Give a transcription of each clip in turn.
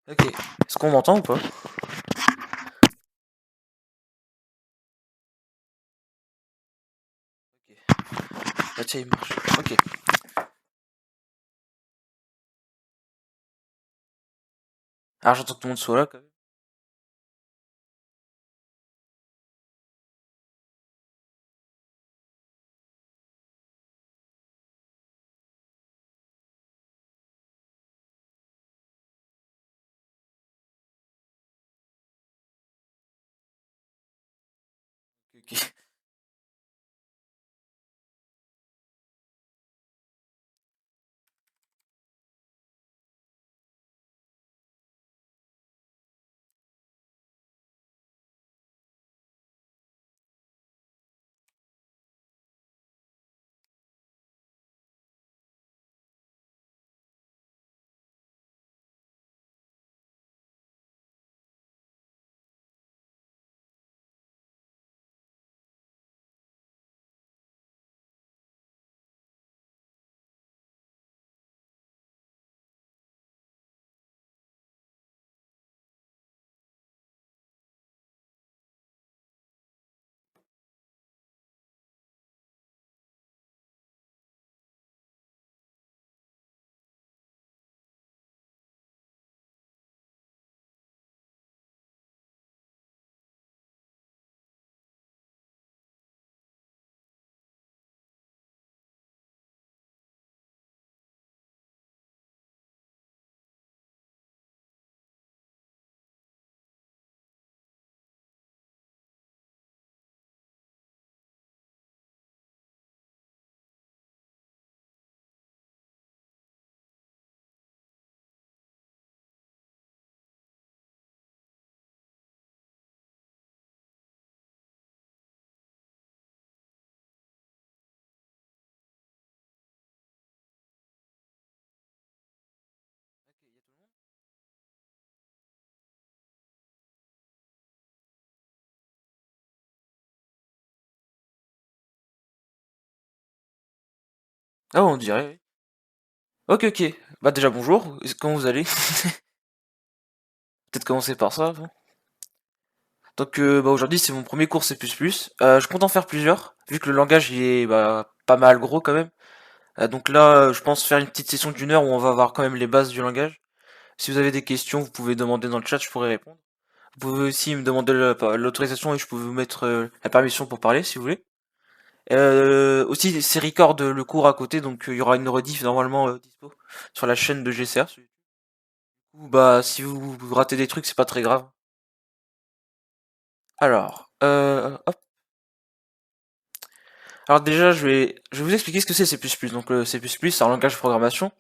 Ok. Est-ce qu'on m'entend ou pas? Ok. Ah tiens, il marche. Ok. Alors j'entends que tout le monde soit là quand même. Ok. Ok. Ah on dirait, oui. Ok, ok. Bah déjà bonjour. Comment vous allez? Peut-être commencer par ça. Bon. Donc bah aujourd'hui c'est mon premier cours C++. Je compte en faire plusieurs, vu que le langage il est bah, pas mal gros quand même. Donc là je pense faire une petite session d'1 heure où on va voir quand même les bases du langage. Si vous avez des questions, vous pouvez demander dans le chat, je pourrai répondre. Vous pouvez aussi me demander l'autorisation et je peux vous mettre la permission pour parler si vous voulez. Aussi, c'est record le cours à côté, donc il y aura une rediff normalement dispo sur la chaîne de GCR. Ou bah, si vous ratez des trucs, c'est pas très grave. Alors, hop. Alors déjà, je vais vous expliquer ce que c'est C++. Donc le C++, c'est un langage de programmation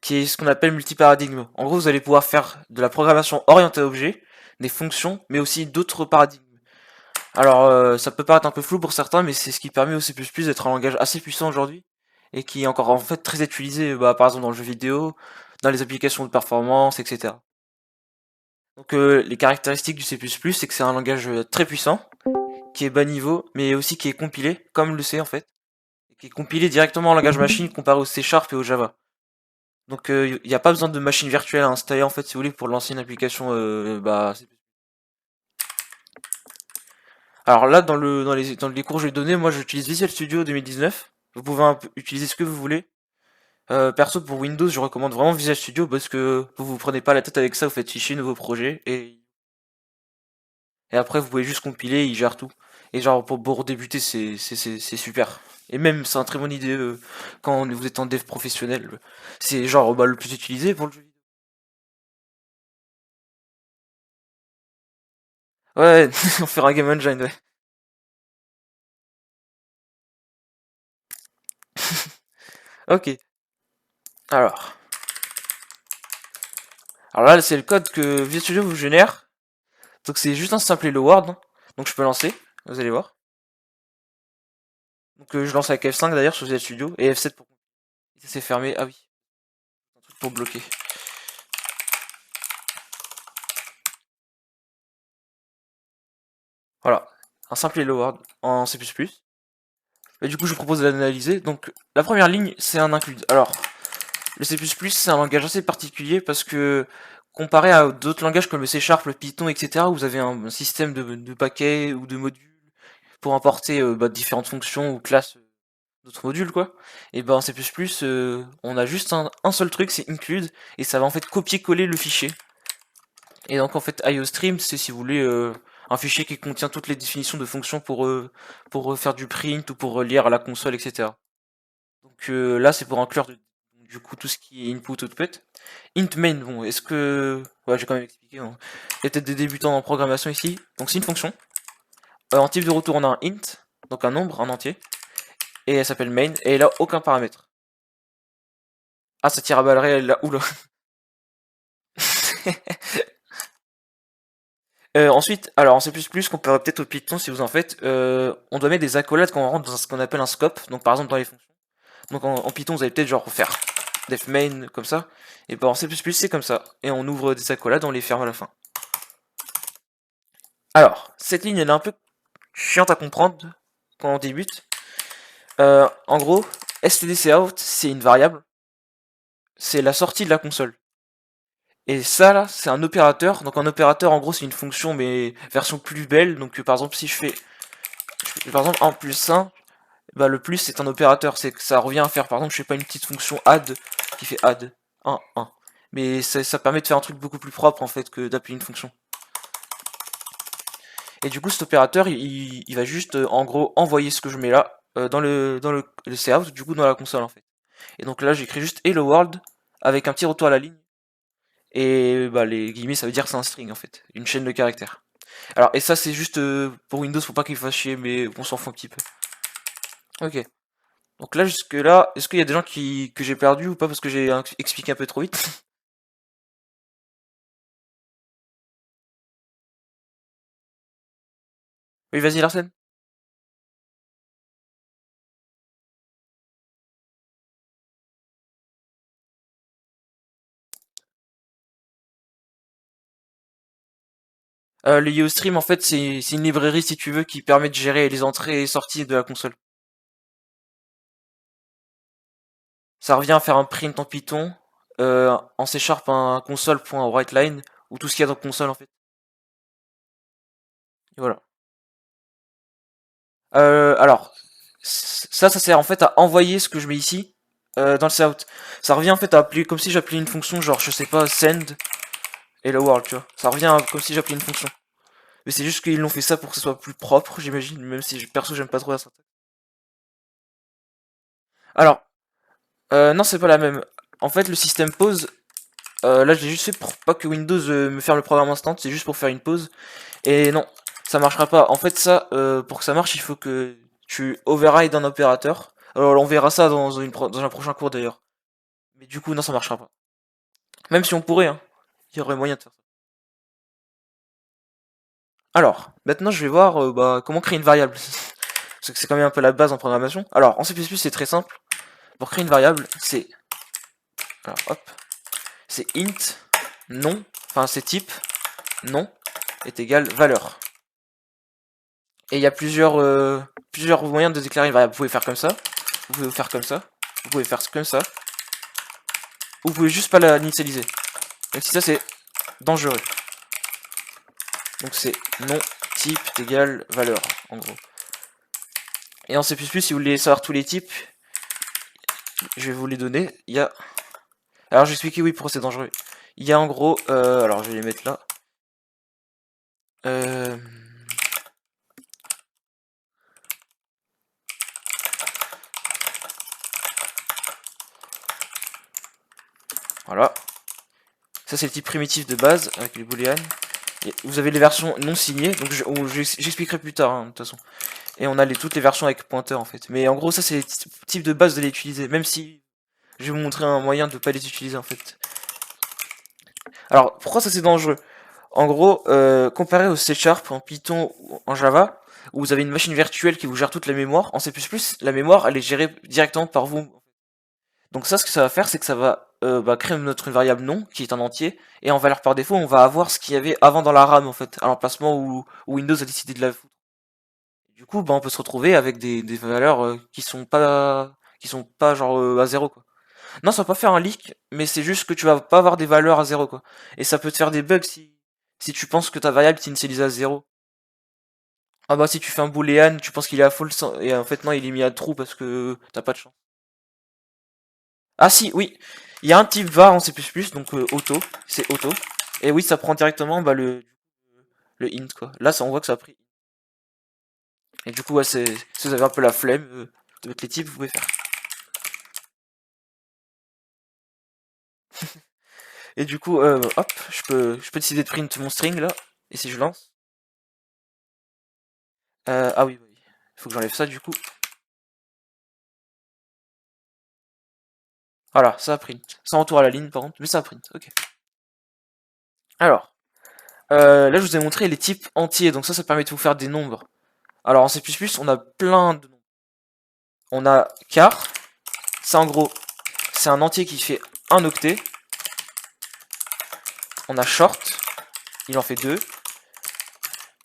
qui est ce qu'on appelle multiparadigme. En gros, vous allez pouvoir faire de la programmation orientée à objet, des fonctions, mais aussi d'autres paradigmes. Alors, ça peut paraître un peu flou pour certains, mais c'est ce qui permet au C++ d'être un langage assez puissant aujourd'hui, et qui est encore en fait très utilisé, bah, par exemple dans le jeu vidéo, dans les applications de performance, etc. Donc les caractéristiques du C++, c'est que c'est un langage très puissant, qui est bas niveau, mais aussi qui est compilé, comme le C en fait, et qui est compilé directement en langage machine comparé au C Sharp et au Java. Donc il n'y a pas besoin de machine virtuelle à installer en fait si vous voulez pour lancer une application bah, C++. Alors là, dans les cours que je vais donner, moi j'utilise Visual Studio 2019. Vous pouvez utiliser ce que vous voulez. Perso, pour Windows, je recommande vraiment Visual Studio parce que vous prenez pas la tête avec ça, vous faites fichier nouveau projet et après vous pouvez juste compiler, il gère tout. Et genre pour débuter, c'est super. Et même c'est un très bonne idée quand vous êtes en dev professionnel. C'est genre bah, le plus utilisé pour le jeu vidéo. Ouais, on fera un game engine, ouais. Ok. Alors. Alors là, c'est le code que Visual Studio vous génère. Donc c'est juste un simple hello world, hein. Donc je peux lancer, vous allez voir. Donc je lance avec F5 d'ailleurs sur Visual Studio et F7 pour c'est fermé. Ah oui, un truc pour bloquer. Voilà, un simple hello world en C++. Et du coup, je vous propose de l'analyser. Donc la première ligne, c'est un include. Alors, le C++, c'est un langage assez particulier parce que comparé à d'autres langages comme le C Sharp, le Python, etc., où vous avez un système de paquets ou de modules pour importer différentes fonctions ou classes d'autres modules, quoi. Et ben en C++, on a juste un seul truc, c'est include, et ça va en fait copier-coller le fichier. Et donc en fait IOStream, c'est si vous voulez un fichier qui contient toutes les définitions de fonctions pour faire du print ou pour lire à la console, etc. Donc là c'est pour inclure du coup tout ce qui est input output. Int main, bon, est-ce que... Ouais, j'ai quand même expliqué. Hein. Il y a peut-être des débutants en programmation ici. Donc c'est une fonction. En type de retour, on a un int, donc un nombre, un entier. Et elle s'appelle main, et elle a aucun paramètre. Ah, ça tire à balles réelles là, oula. Ensuite, alors en C++, comparé peut-être au Python, si vous en faites, on doit mettre des accolades quand on rentre dans ce qu'on appelle un scope, donc par exemple dans les fonctions. Donc en Python, vous allez peut-être genre faire def main comme ça, et ben en C++ c'est comme ça, et on ouvre des accolades, on les ferme à la fin. Alors, cette ligne elle est un peu chiante à comprendre quand on débute. En gros, stdcout c'est une variable, c'est la sortie de la console. Et ça là, c'est un opérateur, donc un opérateur en gros c'est une fonction mais version plus belle, donc par exemple si je fais par exemple 1 plus 1, bah le plus c'est un opérateur, c'est que ça revient à faire par exemple je sais pas une petite fonction add qui fait add 1 1. Mais ça permet de faire un truc beaucoup plus propre en fait que d'appeler une fonction. Et du coup cet opérateur il va juste en gros envoyer ce que je mets là dans le cout du coup dans la console en fait. Et donc là j'écris juste hello world avec un petit retour à la ligne. Et bah les guillemets ça veut dire que c'est un string en fait, une chaîne de caractères. Alors et ça c'est juste pour Windows, faut pas qu'il fasse chier mais on s'en fout un petit peu. Ok. Donc là jusque là, est-ce qu'il y a des gens que j'ai perdu ou pas parce que j'ai expliqué un peu trop vite? Oui vas-y Larsen. Le YoStream en fait c'est une librairie si tu veux qui permet de gérer les entrées et sorties de la console. Ça revient à faire un print en Python, en C Sharp un console.writeLine ou tout ce qu'il y a dans console en fait. Et voilà. Alors, ça sert en fait à envoyer ce que je mets ici dans le cout. Ça revient en fait à appeler comme si j'appelais une fonction genre je sais pas send hello world, tu vois. Ça revient comme si j'appelais une fonction. Mais c'est juste qu'ils l'ont fait ça pour que ce soit plus propre, j'imagine, même si perso j'aime pas trop la syntaxe. Alors, non c'est pas la même. En fait le système pause, là je l'ai juste fait pour pas que Windows me ferme le programme instant, c'est juste pour faire une pause. Et non, ça marchera pas. En fait, ça, pour que ça marche, il faut que tu override un opérateur. Alors, on verra ça dans un prochain cours d'ailleurs. Mais du coup, non, ça marchera pas. Même si on pourrait, hein. Il y aurait moyen de faire ça. Alors, maintenant, je vais voir comment créer une variable. Parce que c'est quand même un peu la base en programmation. Alors, en C++, c'est très simple. Pour créer une variable, c'est... Alors, hop. C'est int, nom, enfin, c'est type, nom, est égal valeur. Et il y a plusieurs moyens de déclarer une variable. Vous pouvez faire comme ça, vous pouvez faire comme ça, vous pouvez faire comme ça, ou vous pouvez juste pas la initialiser. Même si ça c'est dangereux. Donc c'est nom type égale valeur, en gros. Et en C++, si vous voulez savoir tous les types, je vais vous les donner. Il y a... Alors je vais expliquer oui pourquoi c'est dangereux. Il y a en gros... alors je vais les mettre là. Euh... Voilà. Ça c'est le type primitif de base, avec les booleans. Et vous avez les versions non signées, donc j'expliquerai plus tard, hein, de toute façon. Et on a toutes les versions avec pointeur en fait. Mais en gros ça c'est le type de base de les utiliser, même si je vais vous montrer un moyen de pas les utiliser en fait. Alors pourquoi ça c'est dangereux? En gros, comparé au C Sharp, en Python ou en Java, où vous avez une machine virtuelle qui vous gère toute la mémoire, en C++, la mémoire elle est gérée directement par vous. Donc ça ce que ça va faire c'est que ça va créer notre variable nom qui est un entier, et en valeur par défaut on va avoir ce qu'il y avait avant dans la RAM en fait, à l'emplacement où Windows a décidé de la foutre. Du coup, on peut se retrouver avec des valeurs qui sont pas genre à zéro quoi. Non, ça va pas faire un leak, mais c'est juste que tu vas pas avoir des valeurs à zéro, quoi. Et ça peut te faire des bugs si tu penses que ta variable est initialisée à zéro. Ah bah si tu fais un booléan, tu penses qu'il est à full, et en fait non, il est mis à true parce que t'as pas de chance. Ah si, oui, il y a un type var en C++, donc auto, c'est auto. Et oui, ça prend directement bah, le int, quoi. Là, ça, on voit que ça a pris. Et du coup, ouais, si vous avez un peu la flemme de mettre les types, vous pouvez faire. Et du coup, hop, je peux décider de print mon string là. Et si je lance. Ah oui, oui. Il faut que j'enlève ça du coup. Voilà, ça a print. Sans retour à la ligne par contre, mais ça a print, ok. Alors, là je vous ai montré les types entiers, donc ça permet de vous faire des nombres. Alors en C++, on a plein de nombres. On a char, ça en gros, c'est un entier qui fait un octet. On a short, il en fait 2.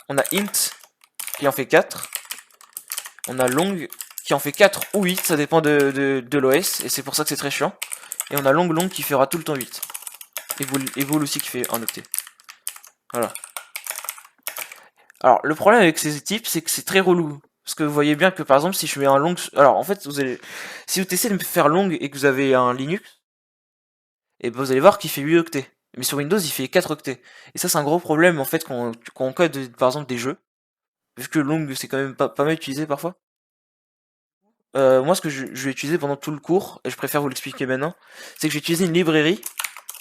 On a int, qui en fait 4. On a long, qui en fait 4 ou 8, ça dépend de l'OS, et c'est pour ça que c'est très chiant. Et on a long qui fera tout le temps 8. Et bool aussi qui fait un octet. Voilà. Alors, le problème avec ces types, c'est que c'est très relou. Parce que vous voyez bien que par exemple, si je mets un long. Alors, en fait, si vous testez de me faire long et que vous avez un Linux, et ben vous allez voir qu'il fait 8 octets. Mais sur Windows, il fait 4 octets. Et ça, c'est un gros problème en fait quand on code par exemple des jeux. Vu que long, c'est quand même pas mal utilisé parfois. Moi, ce que je vais utiliser pendant tout le cours, et je préfère vous l'expliquer maintenant, c'est que j'ai utilisé une librairie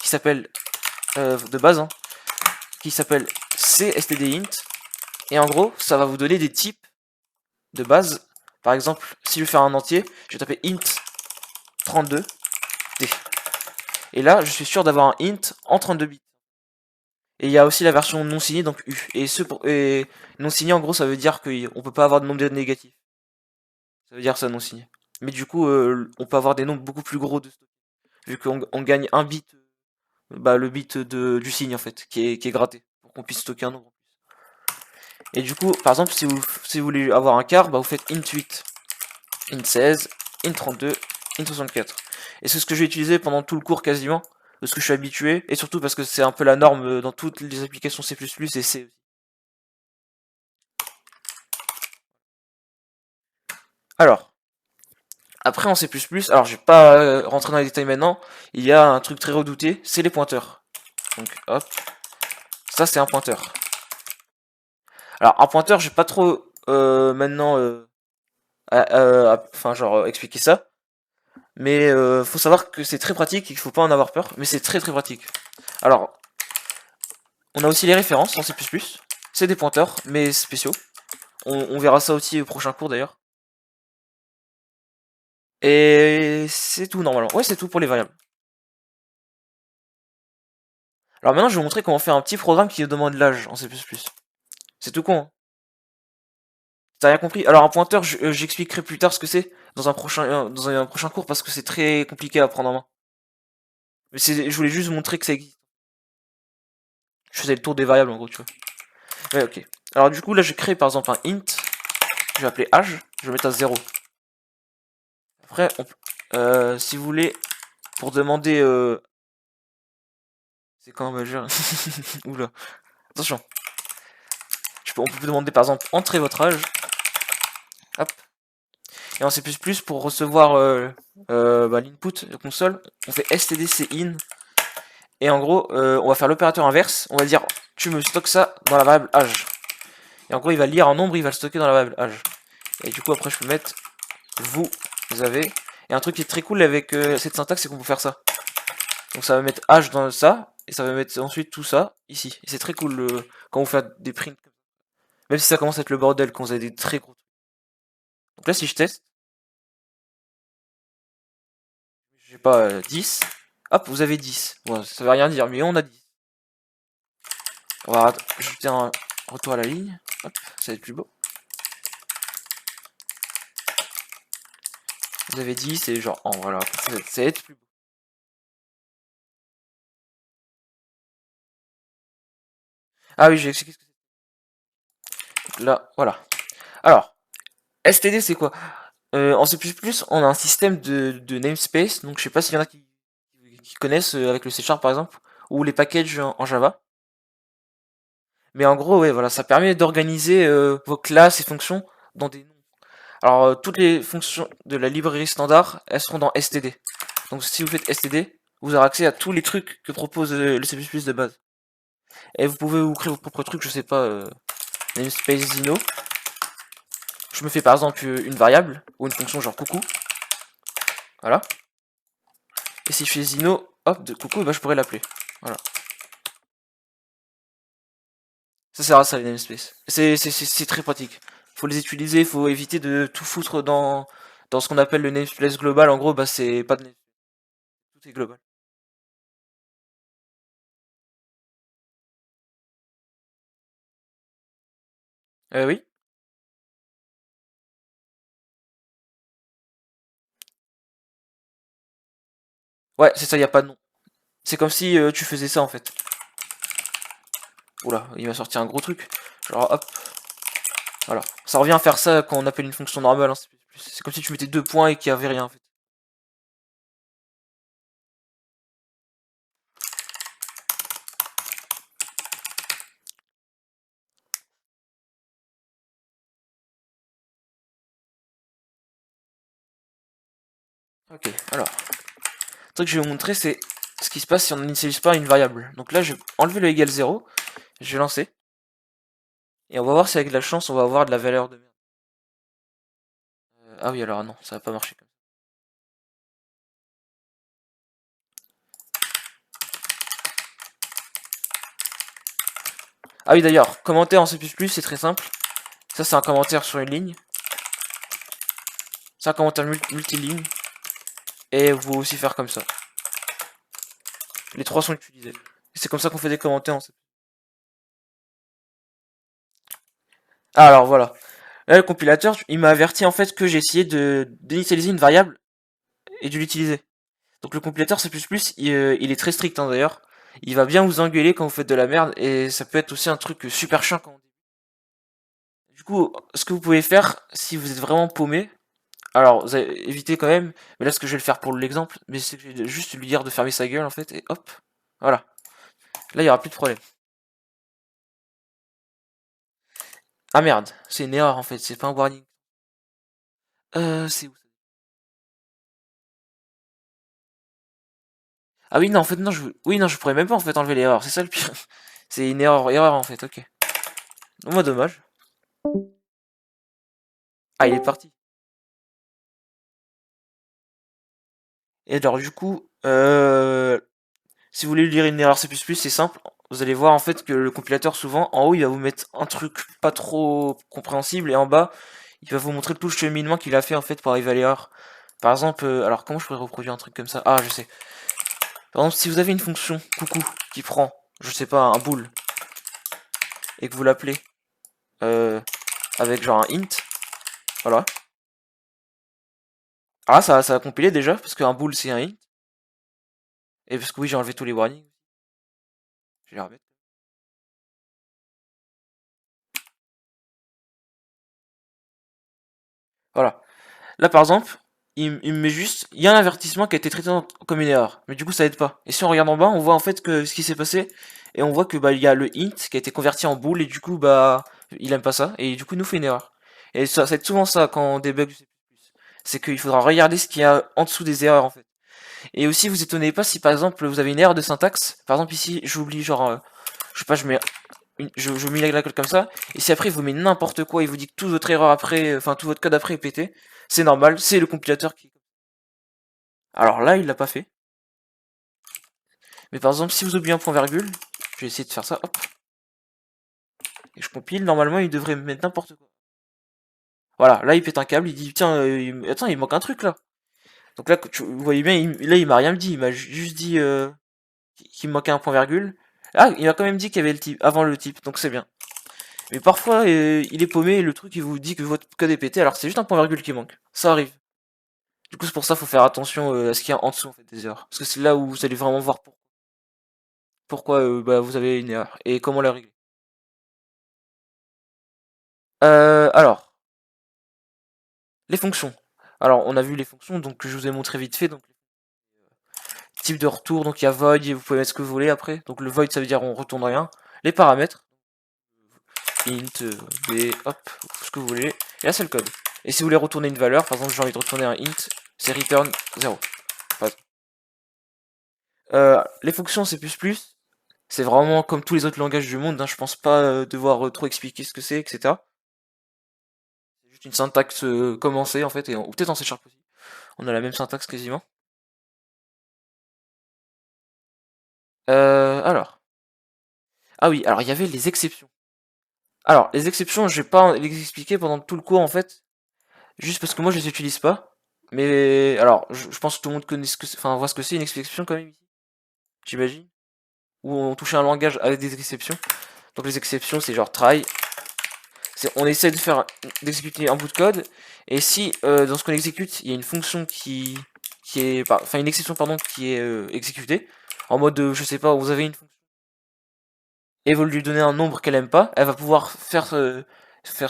qui s'appelle, de base, hein, qui s'appelle cstdint. Et en gros, ça va vous donner des types de base. Par exemple, si je veux faire un entier, je vais taper int 32 t. Et là, je suis sûr d'avoir un int en 32 bits. Et il y a aussi la version non signée, donc U. Et non signé, en gros, ça veut dire qu'on peut pas avoir de nombre négatif. Ça veut dire ça non signé. Mais du coup, on peut avoir des nombres beaucoup plus gros de stock. Vu qu'on gagne un bit, bah, le bit du signe en fait, qui est gratté, pour qu'on puisse stocker un nombre. Et du coup, par exemple, si vous voulez avoir un quart, bah, vous faites int 8, int 16, int 32, int 64. Et c'est ce que j'ai utilisé pendant tout le cours quasiment, parce que je suis habitué, et surtout parce que c'est un peu la norme dans toutes les applications C++ et C aussi. Alors, après en C++, alors je vais pas rentrer dans les détails maintenant, il y a un truc très redouté, c'est les pointeurs. Donc hop, ça c'est un pointeur. Alors un pointeur, je vais pas trop maintenant enfin genre expliquer ça, mais faut savoir que c'est très pratique et qu'il faut pas en avoir peur, mais c'est très très pratique. Alors, on a aussi les références en C++, c'est des pointeurs, mais spéciaux. On verra ça aussi au prochain cours d'ailleurs. Et c'est tout normalement. Ouais, c'est tout pour les variables. Alors maintenant, je vais vous montrer comment faire un petit programme qui demande l'âge en C++. C'est tout con, hein. T'as rien compris? Alors un pointeur, j'expliquerai plus tard ce que c'est dans un prochain cours parce que c'est très compliqué à prendre en main. Mais je voulais juste vous montrer que ça existe. Je faisais le tour des variables en gros, tu vois. Ouais, ok. Alors du coup, là, je crée par exemple un int. Je vais appeler âge. Je vais mettre à 0. Après, si vous voulez, pour demander... c'est quand majeur. Oula. Attention. On peut demander par exemple, entrez votre âge. Hop. Et en C++, pour recevoir bah, l'input de console, on fait stdcin. Et en gros, on va faire l'opérateur inverse. On va dire, tu me stockes ça dans la variable âge. Et en gros, il va lire un nombre, il va le stocker dans la variable âge. Et du coup, après, je peux mettre vous avez. Et un truc qui est très cool avec cette syntaxe, c'est qu'on peut faire ça. Donc ça va mettre âge dans ça, et ça va mettre ensuite tout ça ici. Et c'est très cool quand vous faites des prints. Même si ça commence à être le bordel quand vous avez des très gros trucs. Donc là, si je teste, j'ai pas 10. Hop, vous avez 10. Bon, ça veut rien dire, mais on a 10. On va ajouter un retour à la ligne. Hop, ça va être plus beau. Vous avez 10 et genre, oh voilà, ça va être plus beau. Ah oui, j'ai expliqué ce que c'est. Là, voilà. Alors, STD c'est quoi? En C++, on a un système de namespace, donc je sais pas s'il y en a qui connaissent avec le C# par exemple, ou les packages en Java. Mais en gros, ouais, voilà, ça permet d'organiser vos classes et fonctions dans des noms. Alors, toutes les fonctions de la librairie standard, elles seront dans std. Donc, si vous faites std, vous aurez accès à tous les trucs que propose le C++ de base. Et vous pouvez vous créer vos propres trucs, je sais pas, namespace Zino. Je me fais par exemple une variable ou une fonction genre coucou. Voilà. Et si je fais Zino, hop, de coucou, bah, je pourrais l'appeler. Voilà. Ça sert à ça les namespaces. C'est très pratique. Faut les utiliser, faut éviter de tout foutre dans ce qu'on appelle le namespace global. En gros, bah c'est pas de namespace, tout est global. Oui. Ouais, c'est ça, y a pas de nom. C'est comme si tu faisais ça en fait. Oula, il m'a sorti un gros truc. Genre hop, voilà. Ça revient à faire ça quand on appelle une fonction normale, hein. C'est comme si tu mettais deux points et qu'il y avait rien en fait. Ok, alors. Le truc que je vais vous montrer, c'est ce qui se passe si on n'initialise pas une variable. Donc là, je vais enlever le égal 0, je vais lancer. Et on va voir si avec de la chance, on va avoir de la valeur de merde. Ah oui, alors non, ça va pas marcher. Ah oui, d'ailleurs, commenter en C++, c'est très simple. Ça, c'est un commentaire sur une ligne. C'est un commentaire multiligne. Et vous pouvez aussi faire comme ça. Les trois sont utilisés. C'est comme ça qu'on fait des commentaires en C++. Ah, alors voilà. Là, le compilateur, il m'a averti en fait que j'ai essayé d'initialiser une variable et de l'utiliser. Donc le compilateur C++, il est très strict hein, d'ailleurs. Il va bien vous engueuler quand vous faites de la merde et ça peut être aussi un truc super chiant quand on dit. Du coup, ce que vous pouvez faire si vous êtes vraiment paumé, alors vous avez évité quand même, mais là ce que je vais le faire pour l'exemple, mais c'est que je vais juste lui dire de fermer sa gueule en fait et hop, voilà. Là il y aura plus de problème. Ah merde, c'est une erreur en fait, c'est pas un warning. C'est où ça? Ah oui non en fait non oui non je pourrais même pas en fait enlever l'erreur, c'est ça le pire. C'est une erreur en fait, ok. Moi dommage. Ah il est parti. Et alors du coup, si vous voulez lire une erreur C++, c'est simple. Vous allez voir en fait que le compilateur souvent en haut il va vous mettre un truc pas trop compréhensible et en bas il va vous montrer tout le cheminement qu'il a fait en fait pour arriver à l'erreur. Par exemple, alors comment je pourrais reproduire un truc comme ça? Ah je sais. Par exemple si vous avez une fonction coucou qui prend, je sais pas, un bool et que vous l'appelez euh, avec genre un int, voilà. Ah ça va compiler déjà parce qu'un bool c'est un int et parce que oui j'ai enlevé tous les warnings. Je vais les remettre. Voilà. Là, par exemple, il me met juste, il y a un avertissement qui a été traité comme une erreur, mais du coup, ça aide pas. Et si on regarde en bas, on voit en fait que ce qui s'est passé, et on voit que bah il y a le int qui a été converti en bool, et du coup, bah il aime pas ça, et du coup, il nous fait une erreur. Et ça va être souvent ça quand on débug du C++. C'est qu'il faudra regarder ce qu'il y a en dessous des erreurs en fait. Et aussi, vous étonnez pas si par exemple vous avez une erreur de syntaxe. Par exemple ici, j'oublie genre, je sais pas, je mets la colle comme ça, et si après il vous met n'importe quoi, il vous dit que toute votre erreur après, enfin tout votre code après est pété, c'est normal, c'est le compilateur qui. Alors là, il l'a pas fait. Mais par exemple, si vous oubliez un point virgule, je vais essayer de faire ça, hop, et je compile, normalement il devrait me mettre n'importe quoi. Voilà, là il pète un câble, il dit tiens, attends, il manque un truc là. Donc là, vous voyez bien, là il m'a rien dit, il m'a juste dit qu'il me manquait un point virgule. Ah, il m'a quand même dit qu'il y avait le type, avant le type, donc c'est bien. Mais parfois, il est paumé et le truc il vous dit que votre code est pété alors que c'est juste un point virgule qui manque. Ça arrive. Du coup, c'est pour ça qu'il faut faire attention à ce qu'il y a en dessous en fait, des erreurs. Parce que c'est là où vous allez vraiment voir pourquoi bah, vous avez une erreur et comment la régler. Alors, les fonctions. Alors, on a vu les fonctions, donc je vous ai montré vite fait. Donc, type de retour, donc il y a void, et vous pouvez mettre ce que vous voulez après. Donc le void, ça veut dire on retourne rien. Les paramètres, int, b, hop, ce que vous voulez. Et là, c'est le code. Et si vous voulez retourner une valeur, par exemple, j'ai envie de retourner un int, c'est return 0. Les fonctions C++, c'est vraiment comme tous les autres langages du monde, hein, je pense pas devoir trop expliquer ce que c'est, etc. C'est juste une syntaxe commencée en fait, ou peut-être en C# aussi. On a la même syntaxe quasiment. Alors. Ah oui, alors il y avait les exceptions. Alors, les exceptions, je vais pas les expliquer pendant tout le cours en fait, juste parce que moi je les utilise pas. Mais alors, je pense que tout le monde connaît enfin voit ce que c'est une exception quand même ici, j'imagine. Où on touche à un langage avec des exceptions. Donc les exceptions, c'est genre try. On essaie d'exécuter un bout de code, et si dans ce qu'on exécute, il y a une fonction qui est, enfin une exception pardon, qui est exécutée, en mode, je sais pas, vous avez une fonction et vous lui donnez un nombre qu'elle aime pas, elle va pouvoir faire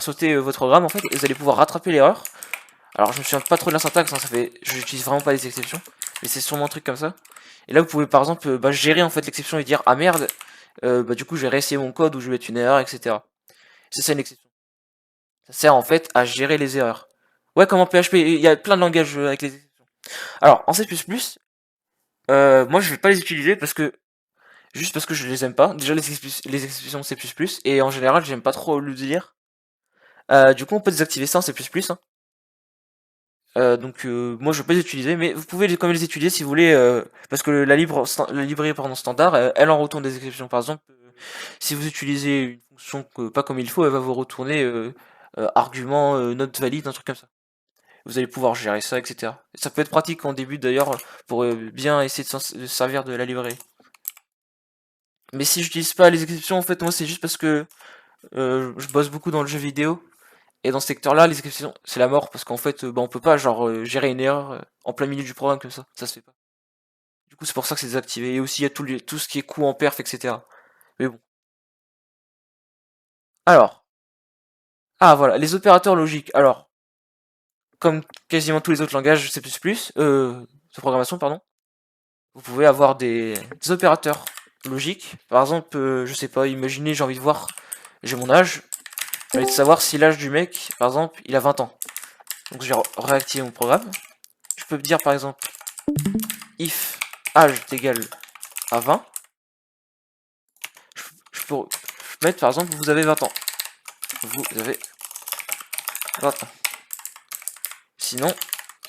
sauter votre programme en fait, et vous allez pouvoir rattraper l'erreur. Alors je me souviens pas trop de la syntaxe, hein, je n'utilise vraiment pas les exceptions, mais c'est sûrement un truc comme ça. Et là vous pouvez par exemple gérer en fait l'exception et dire ah merde, du coup je vais réessayer mon code ou je vais mettre une erreur, etc. C'est ça une exception. Ça sert en fait à gérer les erreurs. Ouais, comme en PHP, il y a plein de langages avec les exceptions. Alors en C++, moi je vais pas les utiliser juste parce que je les aime pas. Déjà les exceptions C++, et en général j'aime pas trop le dire. Du coup on peut désactiver ça en C++, hein. Donc moi je vais pas les utiliser, mais vous pouvez quand même les utiliser si vous voulez, parce que la librairie pardon, standard, elle en retourne des exceptions. Par exemple, si vous utilisez une fonction pas comme il faut, elle va vous retourner argument not valide, un truc comme ça. Vous allez pouvoir gérer ça, etc. Et ça peut être pratique en début d'ailleurs pour bien essayer de se servir de la librairie. Mais si j'utilise pas les exceptions, en fait moi c'est juste parce que je bosse beaucoup dans le jeu vidéo. Et dans ce secteur-là, les exceptions, c'est la mort, parce qu'en fait, on peut pas genre gérer une erreur en plein milieu du programme comme ça se fait pas. Du coup, c'est pour ça que c'est désactivé. Et aussi, il y a tout ce qui est coût en perf, etc. Mais bon. Alors, voilà, les opérateurs logiques. Alors, comme quasiment tous les autres langages C++, de programmation, pardon, vous pouvez avoir des opérateurs logiques. Par exemple, je sais pas, imaginez, j'ai envie de voir, j'ai mon âge, j'ai envie de savoir si l'âge du mec, par exemple, il a 20 ans. Donc, j'ai réactivé mon programme. Je peux me dire, par exemple, if âge est égal à 20, je peux mettre par exemple vous avez 20 ans. Vous avez 20 ans. Sinon,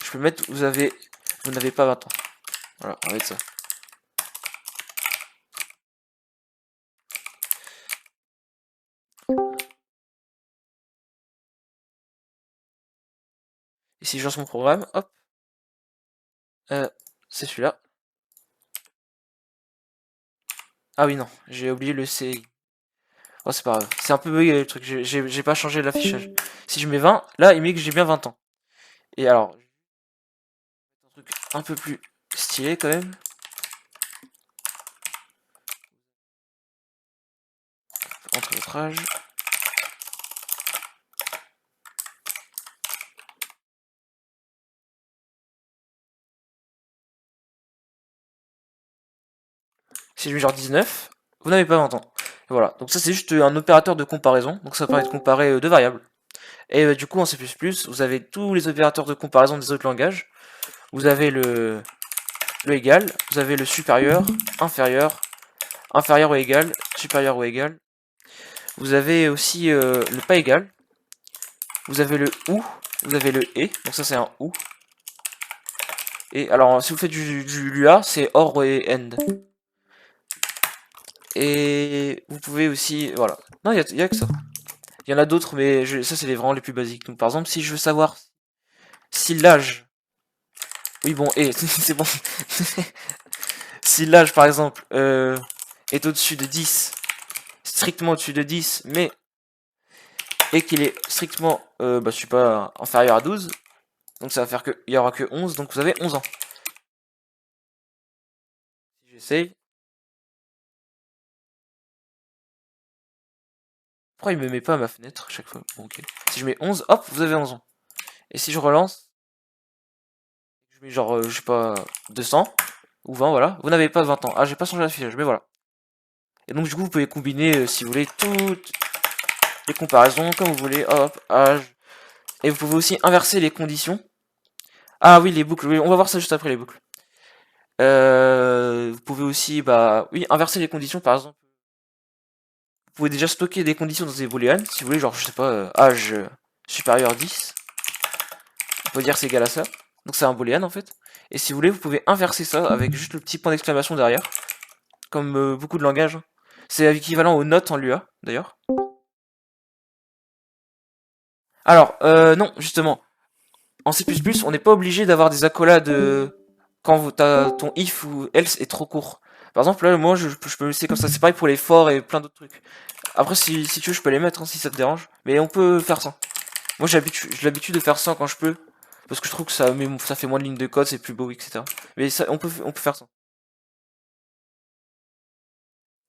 je peux mettre vous n'avez pas 20 ans. Voilà, on va mettre ça. Et si je lance mon programme, hop, c'est celui-là. Ah oui, non, j'ai oublié le CI. Oh, c'est pas grave. C'est un peu bugué le truc, j'ai pas changé l'affichage. Si je mets 20, là, il met que j'ai bien 20 ans. Et alors, un truc un peu plus stylé quand même. Entre votre âge. Si je mets genre 19, vous n'avez pas 20 ans. Et voilà, donc ça c'est juste un opérateur de comparaison, donc ça permet de comparer deux variables. Et du coup en C++, vous avez tous les opérateurs de comparaison des autres langages. Vous avez le égal, vous avez le supérieur, inférieur, inférieur ou égal, supérieur ou égal. Vous avez aussi le pas égal. Vous avez le ou, vous avez le et, donc ça c'est un ou. Et alors si vous faites du Lua, c'est or et end. Et vous pouvez aussi, voilà. Non, il y a que ça. Il y en a d'autres, mais ça c'est vraiment les plus basiques. Donc par exemple, si je veux savoir si l'âge... Oui bon, et c'est bon. Si l'âge par exemple est au-dessus de 10, strictement au-dessus de 10, mais et qu'il est strictement, je sais pas, inférieur à 12, donc ça va faire qu'il y aura que 11, donc vous avez 11 ans. Si j'essaye... Pourquoi il me met pas à ma fenêtre chaque fois? Bon, ok. Si je mets 11, hop, vous avez 11 ans. Et si je relance... je mets genre, je sais pas, 200 ou 20, voilà. Vous n'avez pas 20 ans. Ah, j'ai pas changé l'affichage, mais voilà. Et donc, du coup, vous pouvez combiner, si vous voulez, toutes les comparaisons, comme vous voulez, hop, âge. Et vous pouvez aussi inverser les conditions. Ah oui, les boucles, oui, on va voir ça juste après les boucles. Vous pouvez aussi, bah, oui, inverser les conditions, par exemple. Vous pouvez déjà stocker des conditions dans des booléennes, si vous voulez, genre, je sais pas, âge supérieur 10. On peut dire c'est égal à ça. Donc c'est un booléen en fait. Et si vous voulez, vous pouvez inverser ça avec juste le petit point d'exclamation derrière. Comme beaucoup de langages. C'est équivalent aux notes en Lua, d'ailleurs. Alors, non, justement. En C++, on n'est pas obligé d'avoir des accolades quand ton if ou else est trop court. Par exemple, là, moi, je peux le laisser comme ça. C'est pareil pour les for et plein d'autres trucs. Après, si tu veux, je peux les mettre, hein, si ça te dérange. Mais on peut faire ça. Moi, j'ai l'habitude de faire ça quand je peux. Parce que je trouve que ça fait moins de lignes de code, c'est plus beau, etc. Mais ça, on peut faire ça.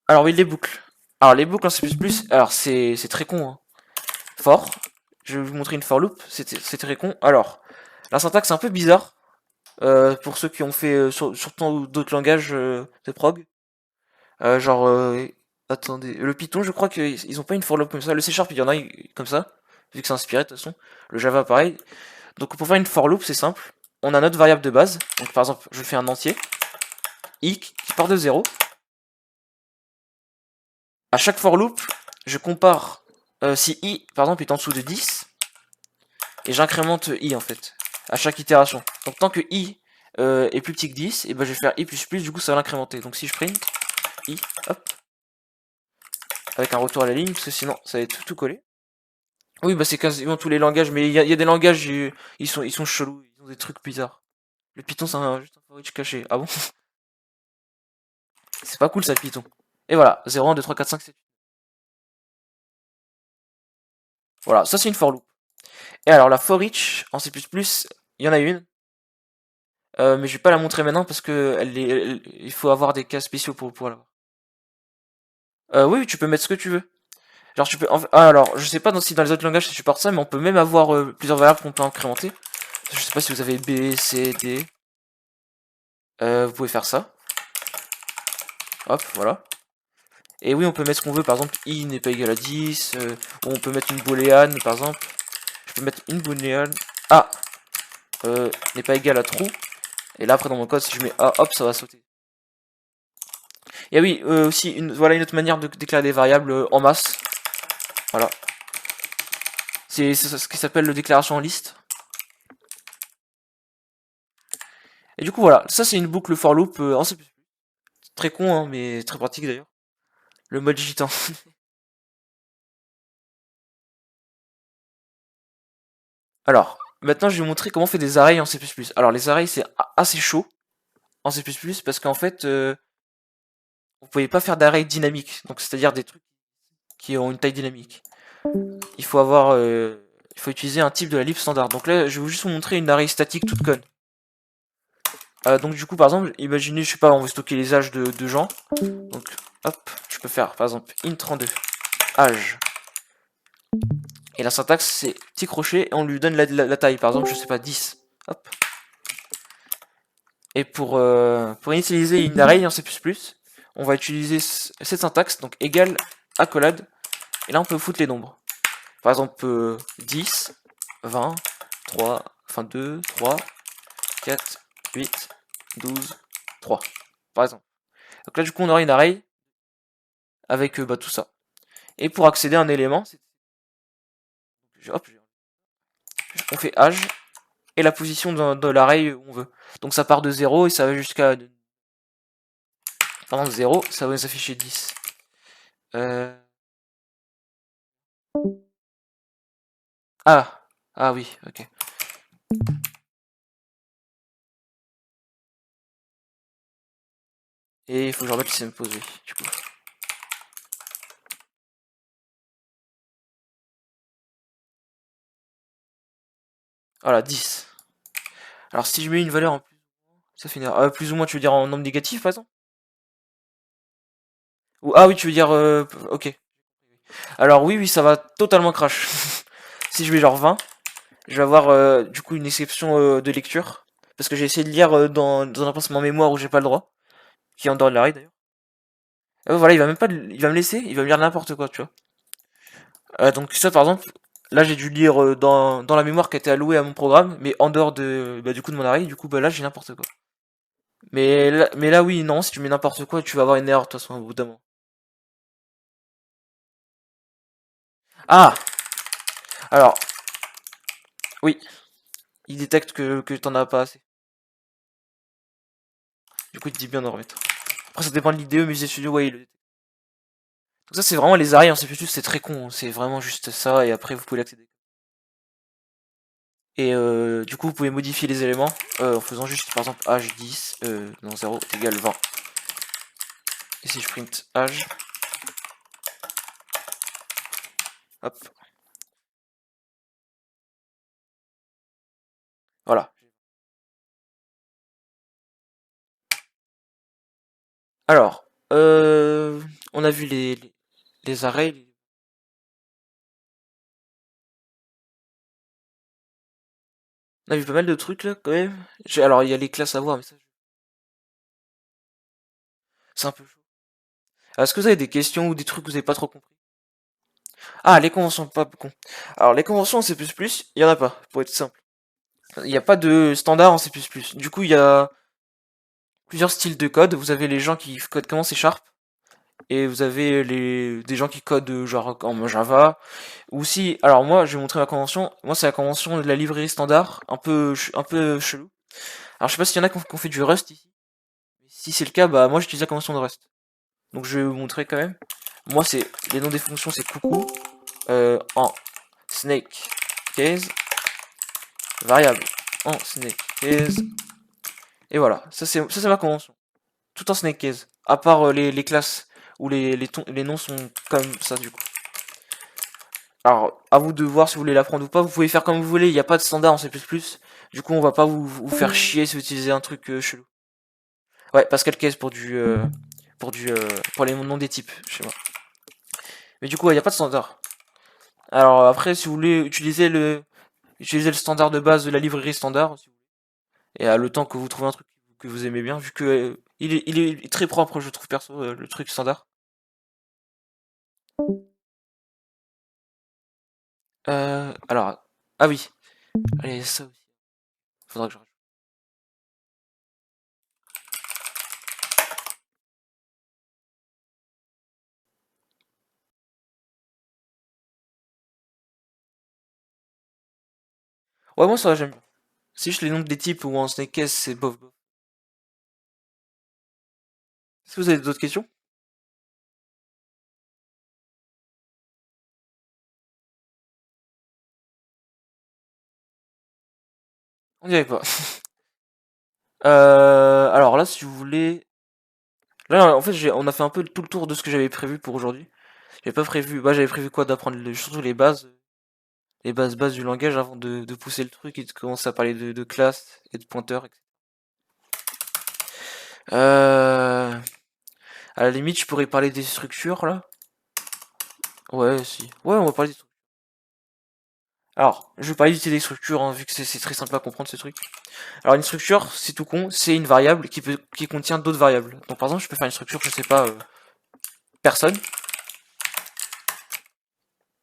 Alors oui, les boucles. Alors les boucles en C++, alors c'est très con, hein. For. Je vais vous montrer une for loop, c'est très con. Alors, la syntaxe est un peu bizarre. Pour ceux qui ont fait surtout d'autres langages de prog. Genre, attendez, le Python, je crois qu'ils ont pas une for loop comme ça. Le C Sharp, il y en a comme ça, vu que c'est inspiré de toute façon. Le Java, pareil. Donc pour faire une for loop, c'est simple. On a notre variable de base. Donc par exemple, je fais un entier. I qui part de 0. À chaque for loop, je compare si i, par exemple, est en dessous de 10, et j'incrémente i, en fait, à chaque itération. Donc tant que i est plus petit que 10, et ben je vais faire i++, du coup ça va l'incrémenter. Donc si je print i, hop, avec un retour à la ligne, parce que sinon ça va être tout collé. Oui, bah c'est quasiment tous les langages, mais il y a des langages, ils sont chelous, ils ont des trucs bizarres. Le Python, c'est juste un for each caché. Ah bon? C'est pas cool ça, le Python. Et voilà, 0, 1, 2, 3, 4, 5, 7. Voilà, ça c'est une for loop. Et alors la for each en C++, il y en a une, mais je vais pas la montrer maintenant parce que il faut avoir des cas spéciaux pour pouvoir la voir. Oui, tu peux mettre ce que tu veux. Genre tu peux. Alors, je sais pas si dans les autres langages ça supporte ça, mais on peut même avoir plusieurs variables qu'on peut incrémenter. Je sais pas si vous avez B, C, D. Vous pouvez faire ça. Hop, voilà. Et oui, on peut mettre ce qu'on veut. Par exemple, i n'est pas égal à 10. Ou on peut mettre une booléenne, par exemple. Je peux mettre une booléenne. A n'est pas égal à true. Et là, après, dans mon code, si je mets A, hop, ça va sauter. Et oui, aussi, voilà une autre manière de déclarer des variables en masse. Voilà. C'est ce qui s'appelle le déclaration en liste. Et du coup, voilà. Ça, c'est une boucle for loop en C++. Très con, hein, mais très pratique d'ailleurs. Le mode gitan. Alors, maintenant, je vais vous montrer comment on fait des arrays en C++. Alors, les arrays, c'est assez chaud en C++ parce qu'en fait, vous pouvez pas faire d'arrays dynamiques. Donc, c'est-à-dire des trucs qui ont une taille dynamique. Il faut il faut utiliser un type de la lib standard. Donc là, je vais juste vous montrer une array statique toute conne. Donc du coup, par exemple, imaginez, je sais pas, on veut stocker les âges de gens. Donc, hop, je peux faire, par exemple, int32, âge. Et la syntaxe, c'est petit crochet, et on lui donne la taille. Par exemple, je sais pas, 10. Hop. Et pour initialiser une array en C++, on va utiliser cette syntaxe, donc égale accolade. Et là, on peut foutre les nombres. Par exemple, 10, 20, 3, enfin 2, 3, 4, 8, 12, 3. Par exemple. Donc là, du coup, on aura une array avec bah, tout ça. Et pour accéder à un élément, hop, on fait âge et la position de l'array où on veut. Donc ça part de 0 et ça va jusqu'à... Pendant 0, ça va nous afficher 10. Ah, ah oui, ok. Et il faut que je remette le système pause, oui, du coup. Voilà, 10. Alors si je mets une valeur en plus, ça fait plus ou moins, tu veux dire en nombre négatif, par exemple? Ou, ah oui, tu veux dire... ok. Alors oui, ça va totalement crash. Si je mets genre 20, je vais avoir du coup une exception de lecture. parce que j'ai essayé de lire dans un emplacement mémoire où j'ai pas le droit, qui est en dehors de l'arrêt d'ailleurs. Voilà, il va même pas, il va me laisser, il va me lire n'importe quoi, tu vois. Donc ça, par exemple, là j'ai dû lire dans la mémoire qui a été allouée à mon programme, mais en dehors de, bah, du coup de mon arrêt, du coup bah là j'ai n'importe quoi. Mais là oui, non, si tu mets n'importe quoi, tu vas avoir une erreur de toute façon au bout d'un moment. Ah, alors oui, il détecte que t'en as pas assez. Du coup il te dit bien d'en remettre. Après ça dépend de l'IDE, mais Studio, ouais, il le détecte. Donc ça c'est vraiment les arrêts en C++, c'est très con, hein. C'est vraiment juste ça, et après vous pouvez l'accéder. Et du coup vous pouvez modifier les éléments en faisant juste par exemple age10, non 0 est égal 20. Et si je print age, hop, voilà. Alors, on a vu les arrays. On a vu pas mal de trucs là quand même. Alors il y a les classes à voir, mais ça c'est un peu chaud. Est-ce que vous avez des questions ou des trucs que vous avez pas trop compris? Ah, les conventions, pas con. Alors les conventions en C++, il y en a pas, pour être simple. Il n'y a pas de standard en C++. Du coup, il y a plusieurs styles de code. Vous avez les gens qui codent comment C Sharp, et vous avez des gens qui codent genre en Java. Ou si, alors moi, je vais montrer ma convention. Moi, c'est la convention de la librairie standard, un peu chelou. Alors, je sais pas s'il y en a qui ont fait du Rust ici. Mais si c'est le cas, bah moi, j'utilise la convention de Rust. Donc, je vais vous montrer quand même. Moi, c'est les noms des fonctions, c'est coucou en snake case, variable en snake case, et voilà. Ça c'est ma convention. Tout en snake case. À part les classes où les noms sont comme ça du coup. Alors, à vous de voir si vous voulez l'apprendre ou pas. Vous pouvez faire comme vous voulez, il n'y a pas de standard en C++. Du coup, on va pas vous faire chier si vous utilisez un truc chelou. Ouais, Pascal Case pour les noms des types chez moi. Mais du coup, il n'y a pas de standard. Alors après, si vous voulez utiliser le standard de base de la librairie standard, et le temps que vous trouvez un truc que vous aimez bien, vu que il est très propre, je trouve perso, le truc standard. Alors, ah oui, allez, ça aussi. Faudra que je rajoute. Ouais, moi ça va, j'aime bien. C'est juste les noms des types ou en snake case, c'est bof bof. Est-ce que vous avez d'autres questions? On dirait pas. Alors là, si vous voulez. Là, en fait, on a fait un peu tout le tour de ce que j'avais prévu pour aujourd'hui. J'avais pas prévu. Bah, j'avais prévu quoi d'apprendre surtout les bases du langage avant de pousser le truc et de commencer à parler de classe et de pointeurs, etc. Euh, à la limite, je pourrais parler des structures là. Ouais, si. Ouais, on va parler des structures. Alors, je vais parler des structures, hein, vu que c'est très simple à comprendre ce truc. Alors, une structure, c'est tout con, c'est une variable qui contient d'autres variables. Donc, par exemple, je peux faire une structure, je sais pas, personne,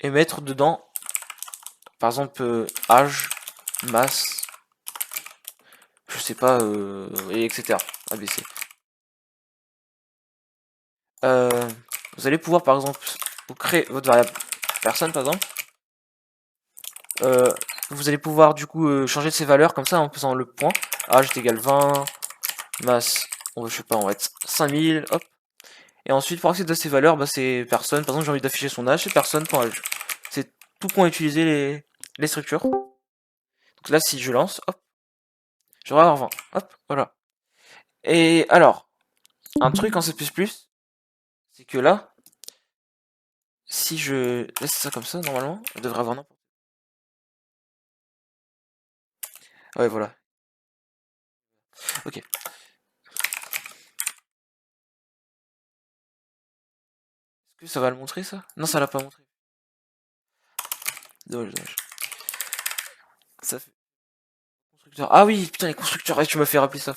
et mettre dedans, par exemple, âge, masse, je sais pas, et etc. ABC. Euh, vous allez pouvoir, par exemple, vous créer votre variable personne, par exemple. Euh, vous allez pouvoir, du coup, changer de ses valeurs comme ça en faisant le point. Âge est égal 20, masse, je sais pas, on va être 5000, hop. Et ensuite, pour accéder à ces valeurs, bah, c'est personne. Par exemple, j'ai envie d'afficher son âge, c'est personne.âge. C'est tout qu'ont utilisé les structures. Donc là, si je lance, hop, je vais avoir 20. Hop, voilà. Et alors, un truc en C++, c'est que là, si je laisse ça comme ça, normalement, elle devrait avoir n'importe. Ouais, voilà. Ok. Est-ce que ça va le montrer, ça? Non, ça l'a pas montré. Dommage, dommage. Ça fait Ah oui, putain, les constructeurs, ouais, tu m'as fait rappeler ça.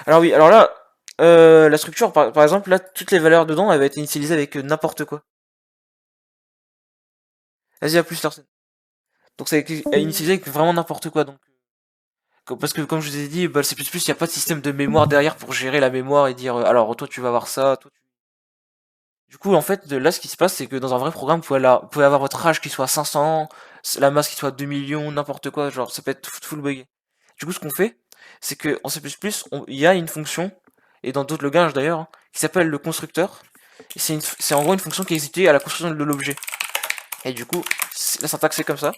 Alors oui, alors là, la structure, par exemple, là, toutes les valeurs dedans, elles vont être initialisées avec n'importe quoi. Vas-y, à plus, Larsen. Donc c'est initialisé avec vraiment n'importe quoi, donc. Parce que comme je vous ai dit, bah, le C++, il n'y a pas de système de mémoire derrière pour gérer la mémoire et dire, alors toi tu vas avoir ça, toi tu... Du coup, en fait, là, ce qui se passe, c'est que dans un vrai programme, vous pouvez avoir votre âge qui soit 500, la masse qui soit 2 millions, n'importe quoi, genre, ça peut être full buggy. Du coup, ce qu'on fait, c'est que en C++, il y a une fonction, et dans d'autres langages d'ailleurs, hein, qui s'appelle le constructeur. Et c'est en gros une fonction qui est exécutée à la construction de l'objet. Et du coup, la syntaxe c'est comme ça.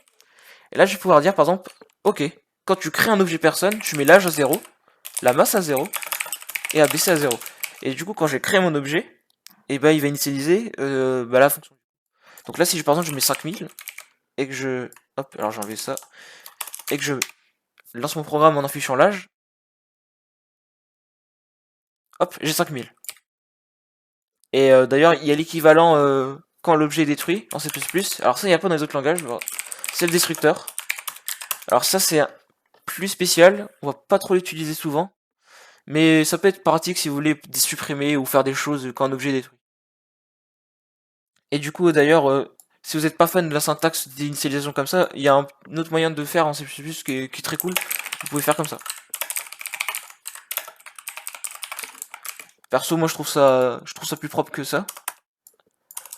Et là, je vais pouvoir dire, par exemple, ok, quand tu crées un objet personne, tu mets l'âge à 0, la masse à 0, et ABC à 0. Et du coup, quand j'ai créé mon objet, et ben il va initialiser la fonction. Donc là, si par exemple je mets 5000 et que je... Hop, alors j'ai enlevé ça. Et que je lance mon programme en affichant l'âge, hop, j'ai 5000. Et d'ailleurs, il y a l'équivalent quand l'objet est détruit en C++. Alors ça, il n'y a pas dans les autres langages. C'est le destructeur. Alors ça, c'est plus spécial. On va pas trop l'utiliser souvent. Mais ça peut être pratique si vous voulez supprimer ou faire des choses quand un objet est détruit. Et du coup, d'ailleurs, si vous n'êtes pas fan de la syntaxe d'initialisation comme ça, il y a un autre moyen de faire en C++ qui est très cool. Vous pouvez faire comme ça. Perso, moi je trouve ça plus propre que ça.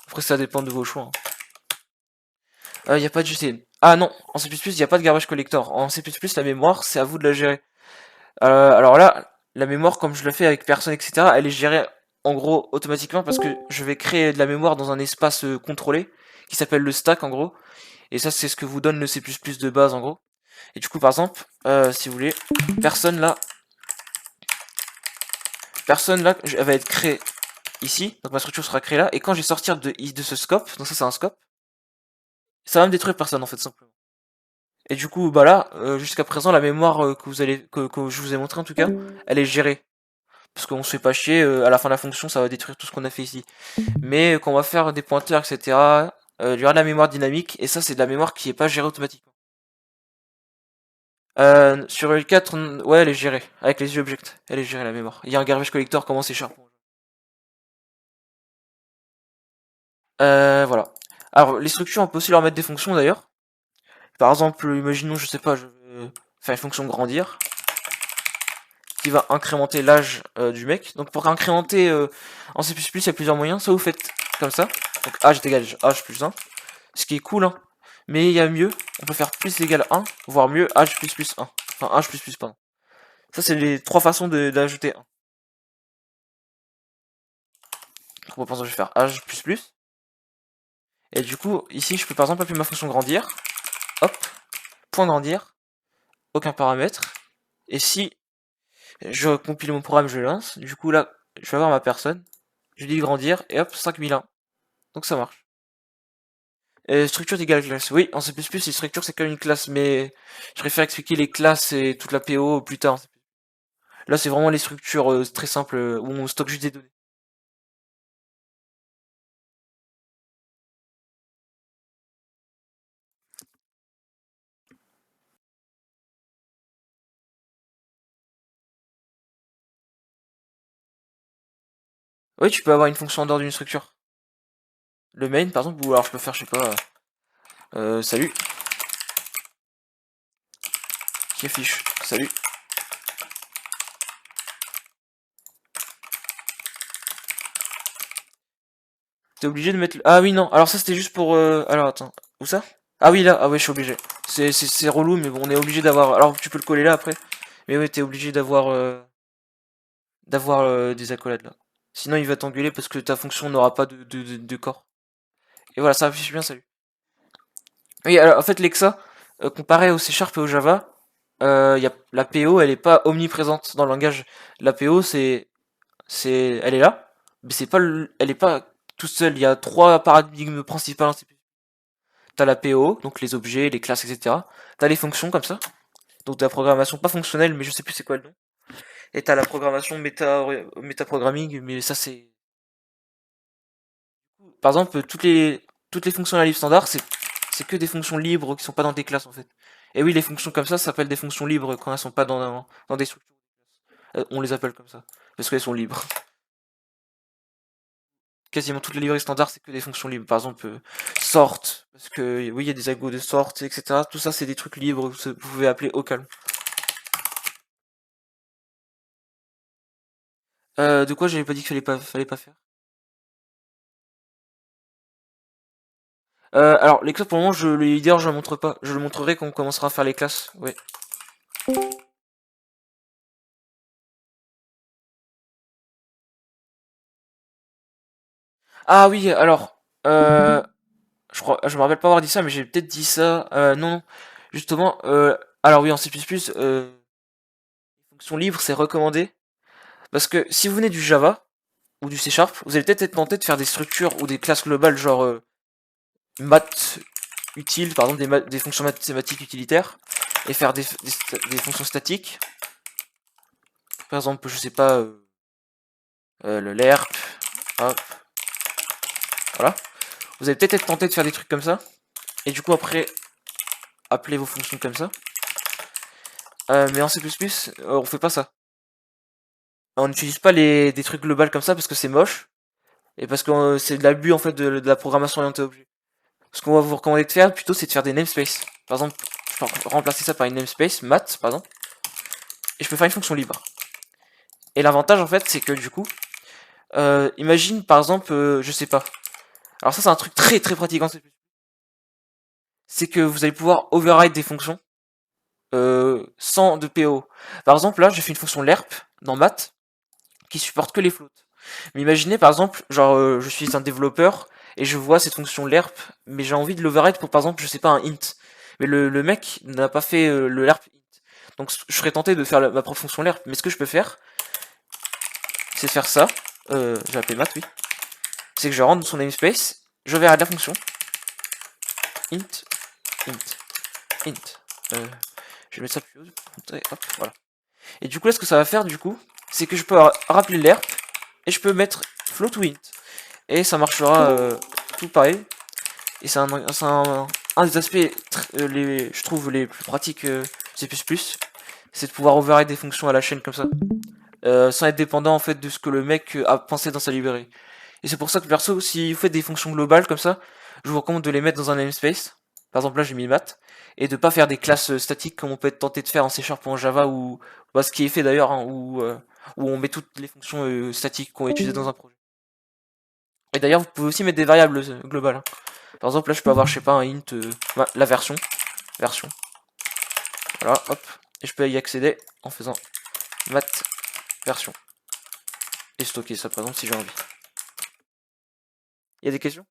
Après, ça dépend de vos choix. Il n'y a pas de GTN. Ah non, en C++, il n'y a pas de garbage collector. En C++, la mémoire, c'est à vous de la gérer. Alors là, la mémoire, comme je le fais avec personne, etc., elle est gérée en gros automatiquement parce que je vais créer de la mémoire dans un espace contrôlé qui s'appelle le stack en gros. Et ça, c'est ce que vous donne le C++ de base en gros. Et du coup, par exemple, si vous voulez, personne là, elle va être créée ici. Donc ma structure sera créée là. Et quand je vais sortir de ce scope, donc ça c'est un scope, ça va me détruire personne en fait simplement. Et du coup, bah là, jusqu'à présent, la mémoire que je vous ai montré en tout cas, elle est gérée. Parce qu'on se fait pas chier, à la fin de la fonction, ça va détruire tout ce qu'on a fait ici. Mais quand on va faire des pointeurs, etc., il y aura de la mémoire dynamique, et ça, c'est de la mémoire qui est pas gérée automatiquement. Sur L4, ouais, elle est gérée. Avec les objects, elle est gérée la mémoire. Il y a un garbage collector, comment c'est cher. Voilà. Alors, les structures, on peut aussi leur mettre des fonctions d'ailleurs. Par exemple, imaginons, je sais pas, je vais faire une fonction grandir qui va incrémenter l'âge du mec. Donc pour incrémenter en C++, il y a plusieurs moyens. Soit vous faites comme ça, donc âge égale âge plus 1, ce qui est cool, hein. Mais il y a mieux, on peut faire plus égale 1, voire mieux âge plus 1. Enfin âge plus, pardon. Ça c'est les trois façons d'ajouter 1. Donc par exemple je vais faire âge plus. Et du coup, ici je peux par exemple appeler ma fonction grandir. Hop, point grandir, aucun paramètre. Et si je compile mon programme, je le lance, du coup là, je vais avoir ma personne, je dis grandir, et hop, 5001. Donc ça marche. Structure égale classe. Oui, en C++, les structures c'est comme une classe, mais je préfère expliquer les classes et toute la PO plus tard. Là, c'est vraiment les structures très simples où on stocke juste des données. Oui, tu peux avoir une fonction en dehors d'une structure. Le main, par exemple, ou alors je peux faire, je sais pas, salut, qui affiche salut. T'es obligé de mettre... Ah oui, non, alors ça c'était juste pour... Alors attends, où ça? Ah oui, là, ah ouais, je suis obligé. C'est relou, mais bon, on est obligé d'avoir... Alors tu peux le coller là après. Mais ouais, t'es obligé d'avoir des accolades là. Sinon il va t'engueuler parce que ta fonction n'aura pas de corps. Et voilà, ça affiche bien salut. Oui, alors en fait l'Exa, comparé au C Sharp et au Java, la PO elle est pas omniprésente dans le langage. La PO elle est là, mais elle est pas toute seule. Il y a trois paradigmes principaux en C++. T'as la PO, donc les objets, les classes, etc. T'as les fonctions comme ça, donc de la programmation pas fonctionnelle, mais je sais plus c'est quoi le nom. Et t'as la programmation métaprogramming, mais ça c'est... Par exemple, toutes les fonctions à la livre standard, c'est que des fonctions libres qui sont pas dans des classes en fait. Et oui, les fonctions comme ça s'appellent des fonctions libres quand elles sont pas dans des structures. On les appelle comme ça. Parce qu'elles sont libres. Quasiment toutes les librairies standards, c'est que des fonctions libres. Par exemple, sort, parce que oui, il y a des algos de sort, etc. Tout ça, c'est des trucs libres que vous pouvez appeler au calme. De quoi j'avais pas dit qu'il fallait pas faire? Alors, les classes, pour le moment, les leaders, je le montre pas. Je le montrerai quand on commencera à faire les classes. Ouais. Ah oui, alors, je me rappelle pas avoir dit ça, mais j'ai peut-être dit ça. Non, non. Justement, alors oui, en C++, les fonctions libres, c'est recommandé. Parce que si vous venez du Java ou du C Sharp, vous allez peut-être être tenté de faire des structures ou des classes globales, genre maths utiles, par exemple des fonctions mathématiques utilitaires, et faire des fonctions statiques. Par exemple, je sais pas, le lerp, hop, voilà. Vous allez peut-être être tenté de faire des trucs comme ça, et du coup après, appeler vos fonctions comme ça. Mais en C++, on fait pas ça. On n'utilise pas des trucs globaux comme ça parce que c'est moche, et parce que c'est de l'abus en fait de la programmation orientée objet. Ce qu'on va vous recommander de faire plutôt, c'est de faire des namespaces. Par exemple, je peux remplacer ça par une namespace, math par exemple, et je peux faire une fonction libre. Et l'avantage en fait, c'est que du coup, imagine par exemple, je sais pas. Alors ça, c'est un truc très très pratique en C++. C'est que vous allez pouvoir override des fonctions sans de PO. Par exemple, là, j'ai fait une fonction lerp dans math qui supporte que les floats. Mais imaginez par exemple, genre je suis un développeur et je vois cette fonction lerp, mais j'ai envie de l'override pour par exemple, je sais pas, un int. Mais le mec n'a pas fait le lerp int. Donc je serais tenté de faire ma propre fonction lerp. Mais ce que je peux faire, c'est de faire ça. J'ai appelé math, oui. C'est que je rentre dans son namespace, je override la fonction int, int, int. Je vais mettre ça plus haut. Hop, voilà. Et du coup là, ce que ça va faire du coup, c'est que je peux rappeler lerp et je peux mettre float ou int. Et ça marchera tout pareil. Et c'est un des aspects, je trouve, les plus pratiques C++, c'est de pouvoir override des fonctions à la chaîne comme ça, sans être dépendant en fait de ce que le mec a pensé dans sa librairie. Et c'est pour ça que perso, si vous faites des fonctions globales comme ça, je vous recommande de les mettre dans un namespace. Par exemple là j'ai mis math, et de pas faire des classes statiques comme on peut être tenté de faire en C Sharp ou en Java, ou bah, ce qui est fait d'ailleurs, hein, où on met toutes les fonctions statiques qu'on va utiliser dans un projet. Et d'ailleurs vous pouvez aussi mettre des variables globales, hein. Par exemple, là, je peux avoir, je sais pas, un int, la version, voilà, hop, et je peux y accéder en faisant mat version, et stocker ça, par exemple, si j'ai envie. Il y a des questions?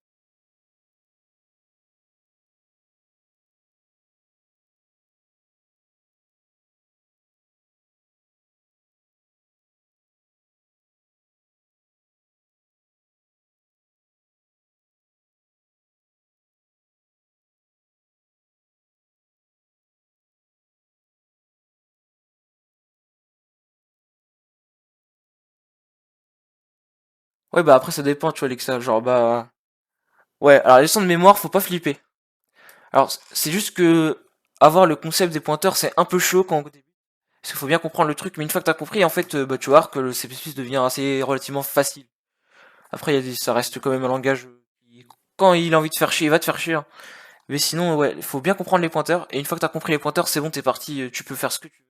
Ouais, bah après, ça dépend, tu vois, Alexa, genre, bah... Ouais, alors, les leçons de mémoire, faut pas flipper. Alors, c'est juste que avoir le concept des pointeurs, c'est un peu chaud quand au début, parce qu'il faut bien comprendre le truc, mais une fois que t'as compris, en fait, bah, tu vas voir que le C++ devient assez relativement facile. Après, ça reste quand même un langage qui, quand il a envie de faire chier, il va te faire chier, hein. Mais sinon, ouais, il faut bien comprendre les pointeurs. Et une fois que t'as compris les pointeurs, c'est bon, t'es parti, tu peux faire ce que tu veux.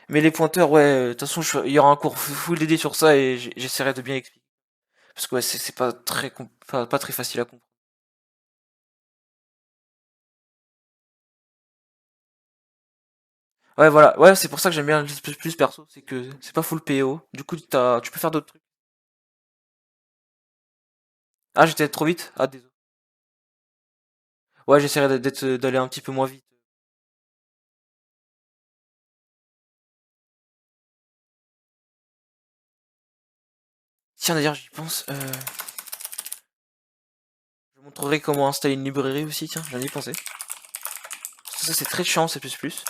Mais les pointeurs, ouais, de toute façon, il y aura un cours full dédié sur ça et j'essaierai de bien expliquer. Parce que ouais, c'est pas très, pas très facile à comprendre. Ouais, voilà, ouais, c'est pour ça que j'aime bien le plus perso, c'est que c'est pas full PO. Du coup, tu peux faire d'autres trucs. Ah, j'étais trop vite? Ah, désolé. Ouais, j'essaierai d'aller un petit peu moins vite. Tiens, d'ailleurs, j'y pense. Je vous montrerai comment installer une librairie aussi, tiens, j'en ai pensé. Ça, c'est très chiant, c'est plus.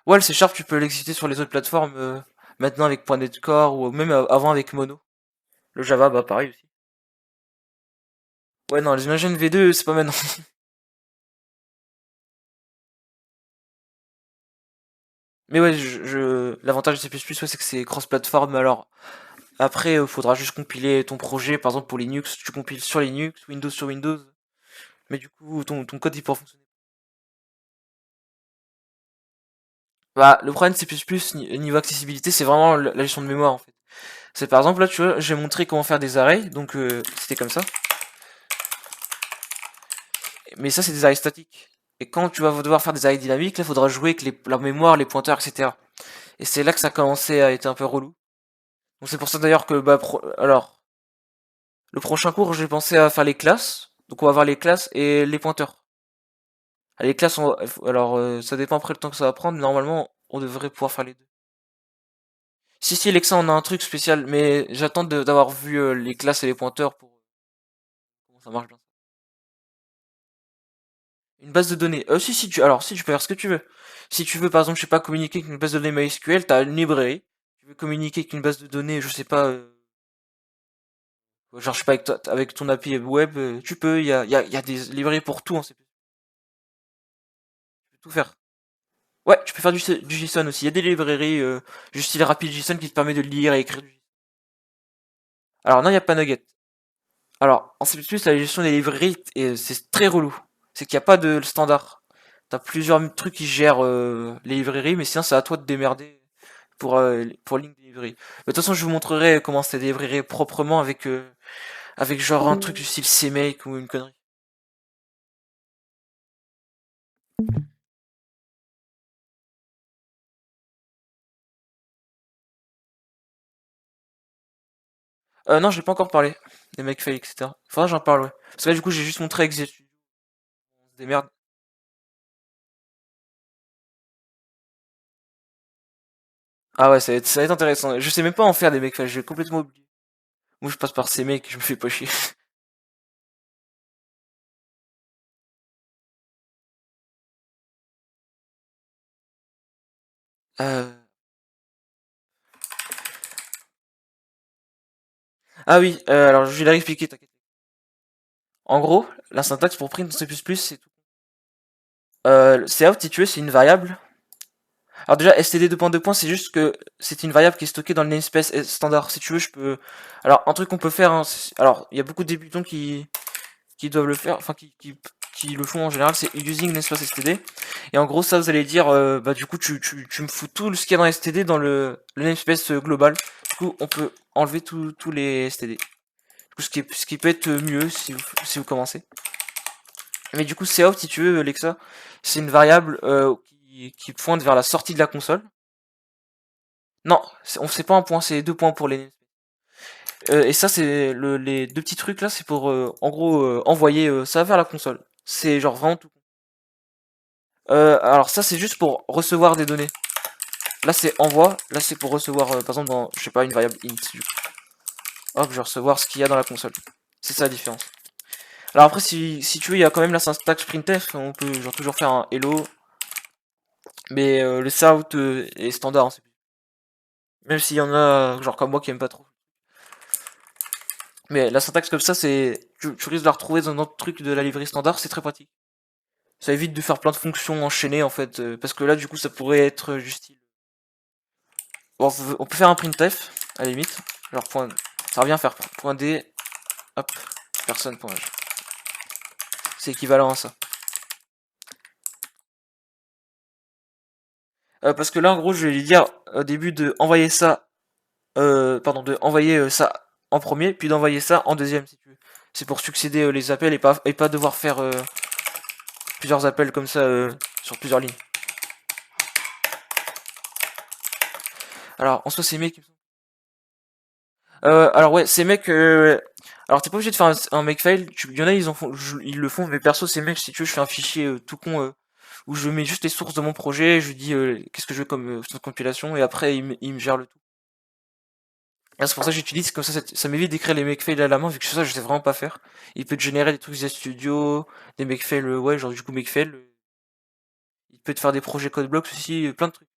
Ouais, le C Sharp, tu peux l'exécuter sur les autres plateformes maintenant avec .NET Core ou même avant avec Mono. Le Java, bah pareil aussi. Ouais, non, les images V2, c'est pas maintenant. Mais ouais, l'avantage de C++, ouais, c'est que c'est cross-platform. Alors, après, faudra juste compiler ton projet. Par exemple, pour Linux, tu compiles sur Linux, Windows sur Windows. Mais du coup, ton code, il pourra fonctionner. Bah, le problème de C++, niveau accessibilité, c'est vraiment la gestion de mémoire, en fait. C'est par exemple, là, tu vois, j'ai montré comment faire des arrays. Donc, c'était comme ça. Mais ça, c'est des arrays statiques. Et quand tu vas devoir faire des arrays dynamiques, là, il faudra jouer avec la mémoire, les pointeurs, etc. Et c'est là que ça commençait à être un peu relou. Donc c'est pour ça d'ailleurs que, bah, alors, le prochain cours, j'ai pensé à faire les classes. Donc on va voir les classes et les pointeurs. Ah, les classes, alors ça dépend après le temps que ça va prendre, mais normalement, on devrait pouvoir faire les deux. Si, Lexa, on a un truc spécial, mais j'attends d'avoir vu les classes et les pointeurs pour comment ça marche bien. Une base de données. Si, tu peux faire ce que tu veux. Si tu veux, par exemple, je sais pas, communiquer avec une base de données MySQL, t'as une librairie. Tu veux communiquer avec une base de données, je sais pas, genre, je sais pas, avec ton API web, tu peux, il y a des librairies pour tout, hein, tu peux tout faire. Ouais, tu peux faire du JSON aussi. Il y a des librairies, du style rapide JSON qui te permet de lire et écrire du JSON. Alors, non, il n'y a pas Nugget. Alors, en C++, la gestion des librairies, c'est très relou. C'est qu'il n'y a pas de standard. T'as plusieurs trucs qui gèrent les librairies, mais sinon, c'est à toi de démerder pour link des librairies. De toute façon, je vous montrerai comment c'est des librairies proprement avec genre un truc du style CMake ou une connerie. Non, j'ai pas encore parlé des Makefile, etc. Faudra que j'en parle, ouais. Parce que là, du coup, j'ai juste montré avec Studio. On se démerde. Ah ouais, ça va être intéressant. Je sais même pas en faire des Makefile, j'ai complètement oublié. Moi, je passe par ces mecs, je me fais pas chier. Euh... Ah oui, alors je vais la expliquer, t'inquiète. En gros, la syntaxe pour print dans C++, c'est tout. Cout, si tu veux, c'est une variable. Alors déjà, std 2.2. C'est juste que c'est une variable qui est stockée dans le namespace standard. Si tu veux, je peux... Alors, un truc qu'on peut faire, hein, alors, il y a beaucoup de débutants qui doivent le faire, enfin, qui le font en général, c'est using namespace std. Et en gros, ça, vous allez dire, bah du coup, tu me fous tout ce qu'il y a dans std dans le namespace global. Du coup, on peut enlever tous les std. Du coup, ce qui peut être mieux si vous commencez. Mais du coup, cout, si tu veux, Alexa, c'est une variable qui pointe vers la sortie de la console. Non, on sait pas un point, c'est 2 points pour les. Et ça, c'est les deux petits trucs là, c'est pour en gros envoyer ça vers la console. C'est genre vraiment tout. Alors ça, c'est juste pour recevoir des données. Là, c'est envoi. Là, c'est pour recevoir, par exemple, dans, je sais pas, une variable int. Du coup. Hop, je vais recevoir ce qu'il y a dans la console. C'est ça la différence. Alors après, si tu veux, il y a quand même la syntaxe printf. On peut genre toujours faire un hello. Mais le cout est standard, hein. Même s'il y en a, genre comme moi, qui aiment pas trop. Mais la syntaxe comme ça, tu risques de la retrouver dans un autre truc de la librairie standard, c'est très pratique. Ça évite de faire plein de fonctions enchaînées en fait, parce que là du coup ça pourrait être juste style. Bon, on peut faire un printf, à la limite. Genre ça revient à faire point .d, hop, personne.age. C'est équivalent à ça. Parce que là en gros je vais lui dire au début de envoyer ça, pardon, de envoyer ça en premier, puis d'envoyer ça en deuxième si tu veux. C'est pour succéder les appels et pas devoir faire plusieurs appels comme ça sur plusieurs lignes. Alors en soi c'est mieux. Alors ouais, ces mecs, alors t'es pas obligé de faire un makefile. Il y en a, ils le font, mais perso, ces mecs, si tu veux, je fais un fichier tout con où je mets juste les sources de mon projet, je lui dis qu'est-ce que je veux comme compilation, et après il me gère le tout. Là, c'est pour ça que j'utilise, comme ça m'évite d'écrire les makefiles à la main, vu que ça, je sais vraiment pas faire. Il peut te générer des trucs Visual Studio, des makefiles, ouais, genre du coup makefile. Il peut te faire des projets code blocks aussi, plein de trucs.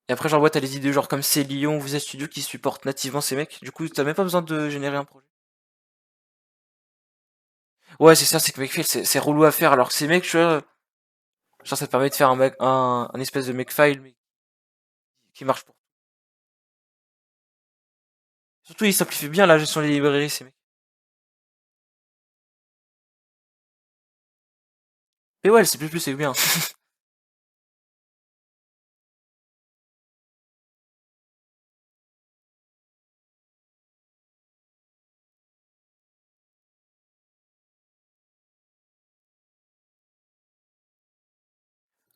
Et après, genre, ouais, t'as les idées genre comme C Lyon ou Visual Studio qui supportent nativement ces mecs. Du coup, t'as même pas besoin de générer un projet. Ouais, c'est ça, c'est que Makefile, c'est relou à faire, alors que ces mecs, tu vois, genre, ça te permet de faire un espèce de Makefile mais qui marche pour. Surtout, ils simplifient bien la gestion des librairies, ces mecs. Mais ouais, le C++, c'est bien.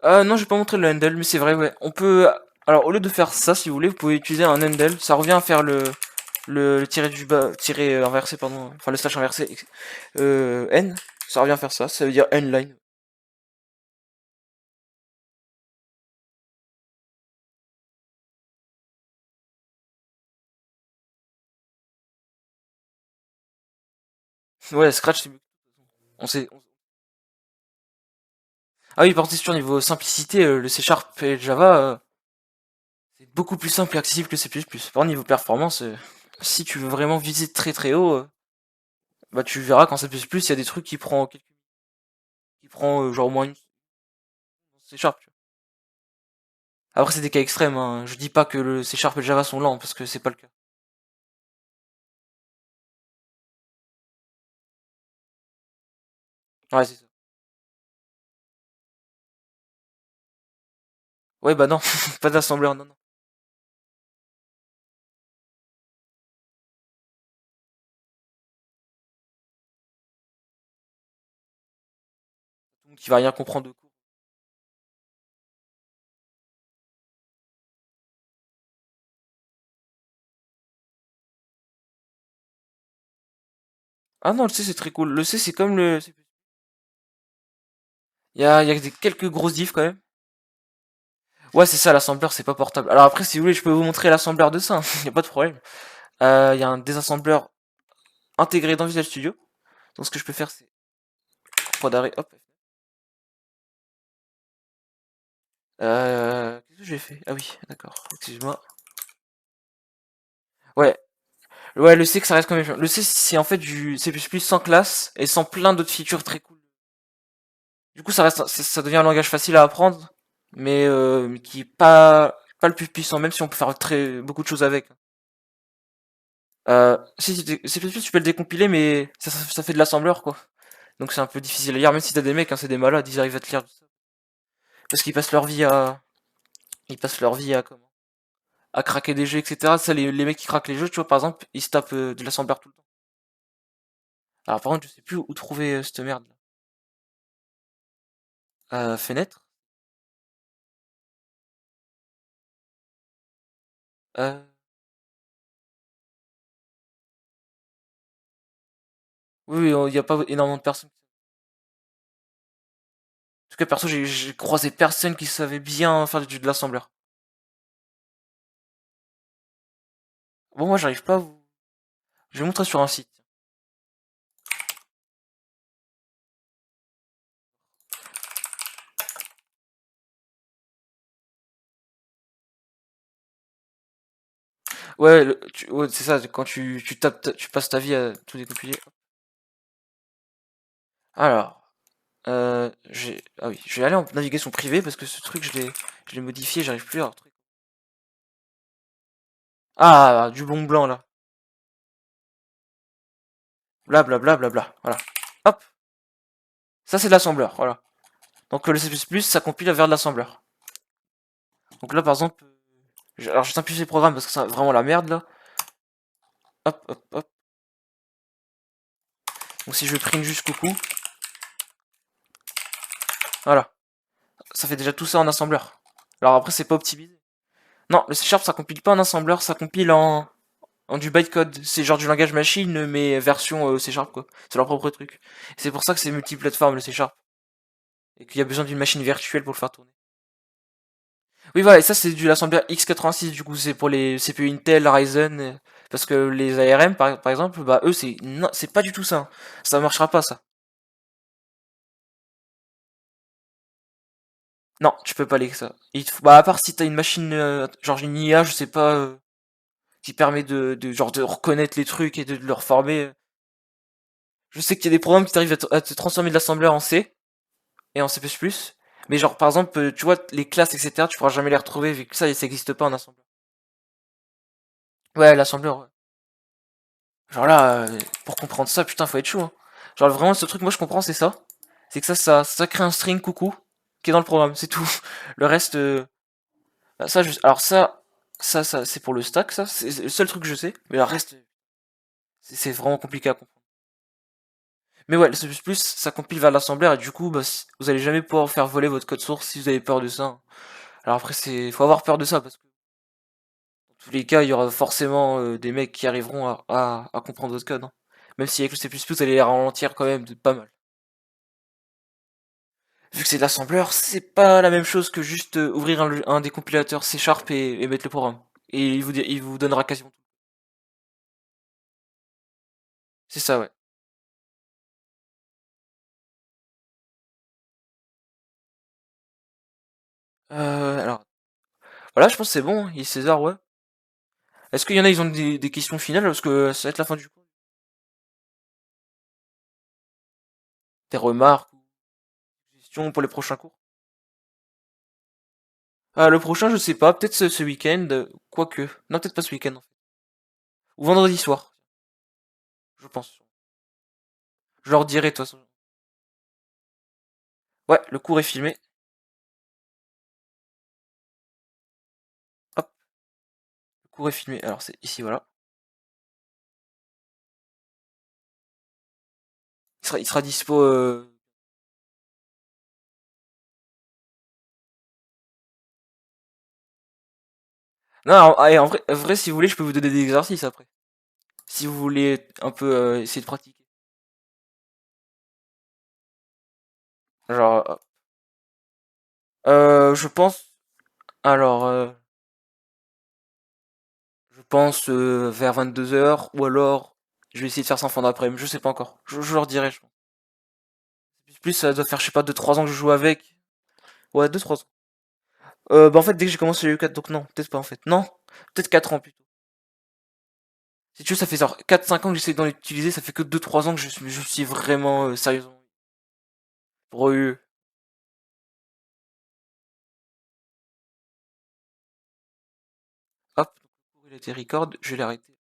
Non, je vais pas montrer le handle, mais c'est vrai, ouais. On peut. Alors, au lieu de faire ça, si vous voulez, vous pouvez utiliser un handle. Ça revient à faire le tiré du bas, tiré inversé, pardon. Enfin, le slash inversé. N. Ça revient à faire ça. Ça veut dire N-line. Ouais, Scratch, c'est mieux. On sait. Ah oui, par contre, c'est sûr, niveau simplicité, le C Sharp et le Java, c'est beaucoup plus simple et accessible que le C++. Par contre, niveau performance, si tu veux vraiment viser très très haut, bah tu verras qu'en C++, il y a des trucs qui prend genre au moins une C Sharp. Tu vois. Après, c'est des cas extrêmes, hein. Je dis pas que le C Sharp et le Java sont lents, parce que c'est pas le cas. Ouais, c'est ça. Ouais, bah non, pas d'assembleur, non, non. Tout le monde qui va rien comprendre de cours. Ah non, le C c'est très cool. Le C c'est comme le. Il y a quelques grosses diffs quand même. Ouais, c'est ça, l'assembleur c'est pas portable. Alors après, si vous voulez, je peux vous montrer l'assembleur de ça, y a pas de problème. Il y a un désassembleur intégré dans Visual Studio. Donc ce que je peux faire, c'est point d'arrêt, hop. Qu'est-ce que j'ai fait? Ah oui, d'accord, excuse-moi. Ouais, ouais, le C que ça reste quand même. Le C c'est en fait du C++ sans classe et sans plein d'autres features très cool. Du coup, ça devient un langage facile à apprendre, mais qui est pas le plus puissant, même si on peut faire beaucoup de choses avec. Si tu peux le décompiler, mais ça fait de l'assembleur, quoi. Donc c'est un peu difficile à lire, même si t'as des mecs, hein, c'est des malades, ils arrivent à te lire. Parce qu'ils passent leur vie comment? À craquer des jeux, etc. Ça, les mecs qui craquent les jeux, tu vois, par exemple, ils se tapent de l'assembleur tout le temps. Alors par contre, je sais plus où trouver cette merde. Fenêtre. Euh, oui, il y a pas énormément de personnes. En tout cas, perso, j'ai croisé personne qui savait bien faire de l'assembleur. Bon, moi, j'arrive pas à vous. Je vais montrer sur un site. Ouais, ouais, c'est ça, quand tu tapes, tu passes ta vie à tout décompiler. Alors, ah oui, je vais aller en navigation privée parce que ce truc, je l'ai modifié, j'arrive plus à retrouver. Ah, du bon blanc là. Bla bla bla bla bla. Voilà. Hop, ça c'est de l'assembleur, voilà. Donc le C++, ça compile vers de l'assembleur. Donc là, par exemple, alors je simplifie le programme parce que c'est vraiment la merde là. Hop, hop, hop. Donc si je print juste coucou, voilà. Ça fait déjà tout ça en assembleur. Alors après, c'est pas optimisé. Non, le C Sharp, ça compile pas en assembleur, ça compile en du bytecode. C'est genre du langage machine, mais version C Sharp, quoi. C'est leur propre truc. C'est pour ça que c'est multiplateforme, le C Sharp. Et qu'il y a besoin d'une machine virtuelle pour le faire tourner. Oui, voilà, et ça, c'est du l'assembleur x86, du coup, c'est pour les CPU Intel, Ryzen, parce que les ARM, par exemple, bah, eux, non, c'est pas du tout ça. Hein. Ça marchera pas, ça. Non, tu peux pas aller que ça. Bah, à part si t'as une machine, genre une IA, je sais pas, qui permet genre de reconnaître les trucs et de le reformer. Je sais qu'il y a des programmes qui t'arrivent à te transformer de l'assembleur en C et en C++. Mais genre, par exemple, tu vois, les classes, etc., tu pourras jamais les retrouver vu que ça existe pas en assembleur. Ouais, l'assembleur, ouais. Genre là, pour comprendre ça, putain, faut être chaud, hein. Genre vraiment, ce truc, moi, je comprends, c'est ça. C'est que ça crée un string coucou qui est dans le programme, c'est tout. Le reste, bah, alors ça, c'est pour le stack, ça, c'est le seul truc que je sais. Mais le reste, c'est vraiment compliqué à comprendre. Mais ouais, le C++, ça compile vers l'assembleur et du coup, bah, vous allez jamais pouvoir faire voler votre code source si vous avez peur de ça, hein. Alors après, faut avoir peur de ça parce que dans tous les cas, il y aura forcément des mecs qui arriveront à comprendre votre code, hein. Même si avec le C++, vous allez les ralentir quand même de pas mal. Vu que c'est de l'assembleur, c'est pas la même chose que juste ouvrir un des compilateurs C# et mettre le programme. Et il vous donnera quasiment tout. C'est ça, ouais. Alors, voilà, je pense que c'est bon, hein. Il est César, ouais. Est-ce qu'il y en a, ils ont des questions finales parce que ça va être la fin du cours. Des remarques, questions pour les prochains cours. Ah, le prochain, je sais pas, peut-être ce week-end, quoique. Non, peut-être pas ce week-end, en fait. Ou vendredi soir, je pense. Je leur dirai, de toute façon. Ouais, le cours est filmé. Hop, le cours est filmé. Alors, c'est ici, voilà. Il sera dispo. Non, en vrai, si vous voulez, je peux vous donner des exercices après. Si vous voulez un peu essayer de pratiquer. Genre, je pense. Alors, je pense vers 22 h ou alors je vais essayer de faire ça en fin d'après-midi. Je sais pas encore. Je leur dirai, je pense. Plus, ça doit faire, je sais pas, 2 3 ans que je joue avec. Ouais, 2 3 ans. Bah en fait, dès que j'ai commencé le U4, donc non, peut-être pas en fait. Non, peut-être 4 ans plutôt. Si tu veux, ça fait genre 4 5 ans que j'essaie d'en utiliser, ça fait que 2 3 ans que je suis vraiment sérieusement. Pour eux. Hop, il a été record, je vais l'arrêter.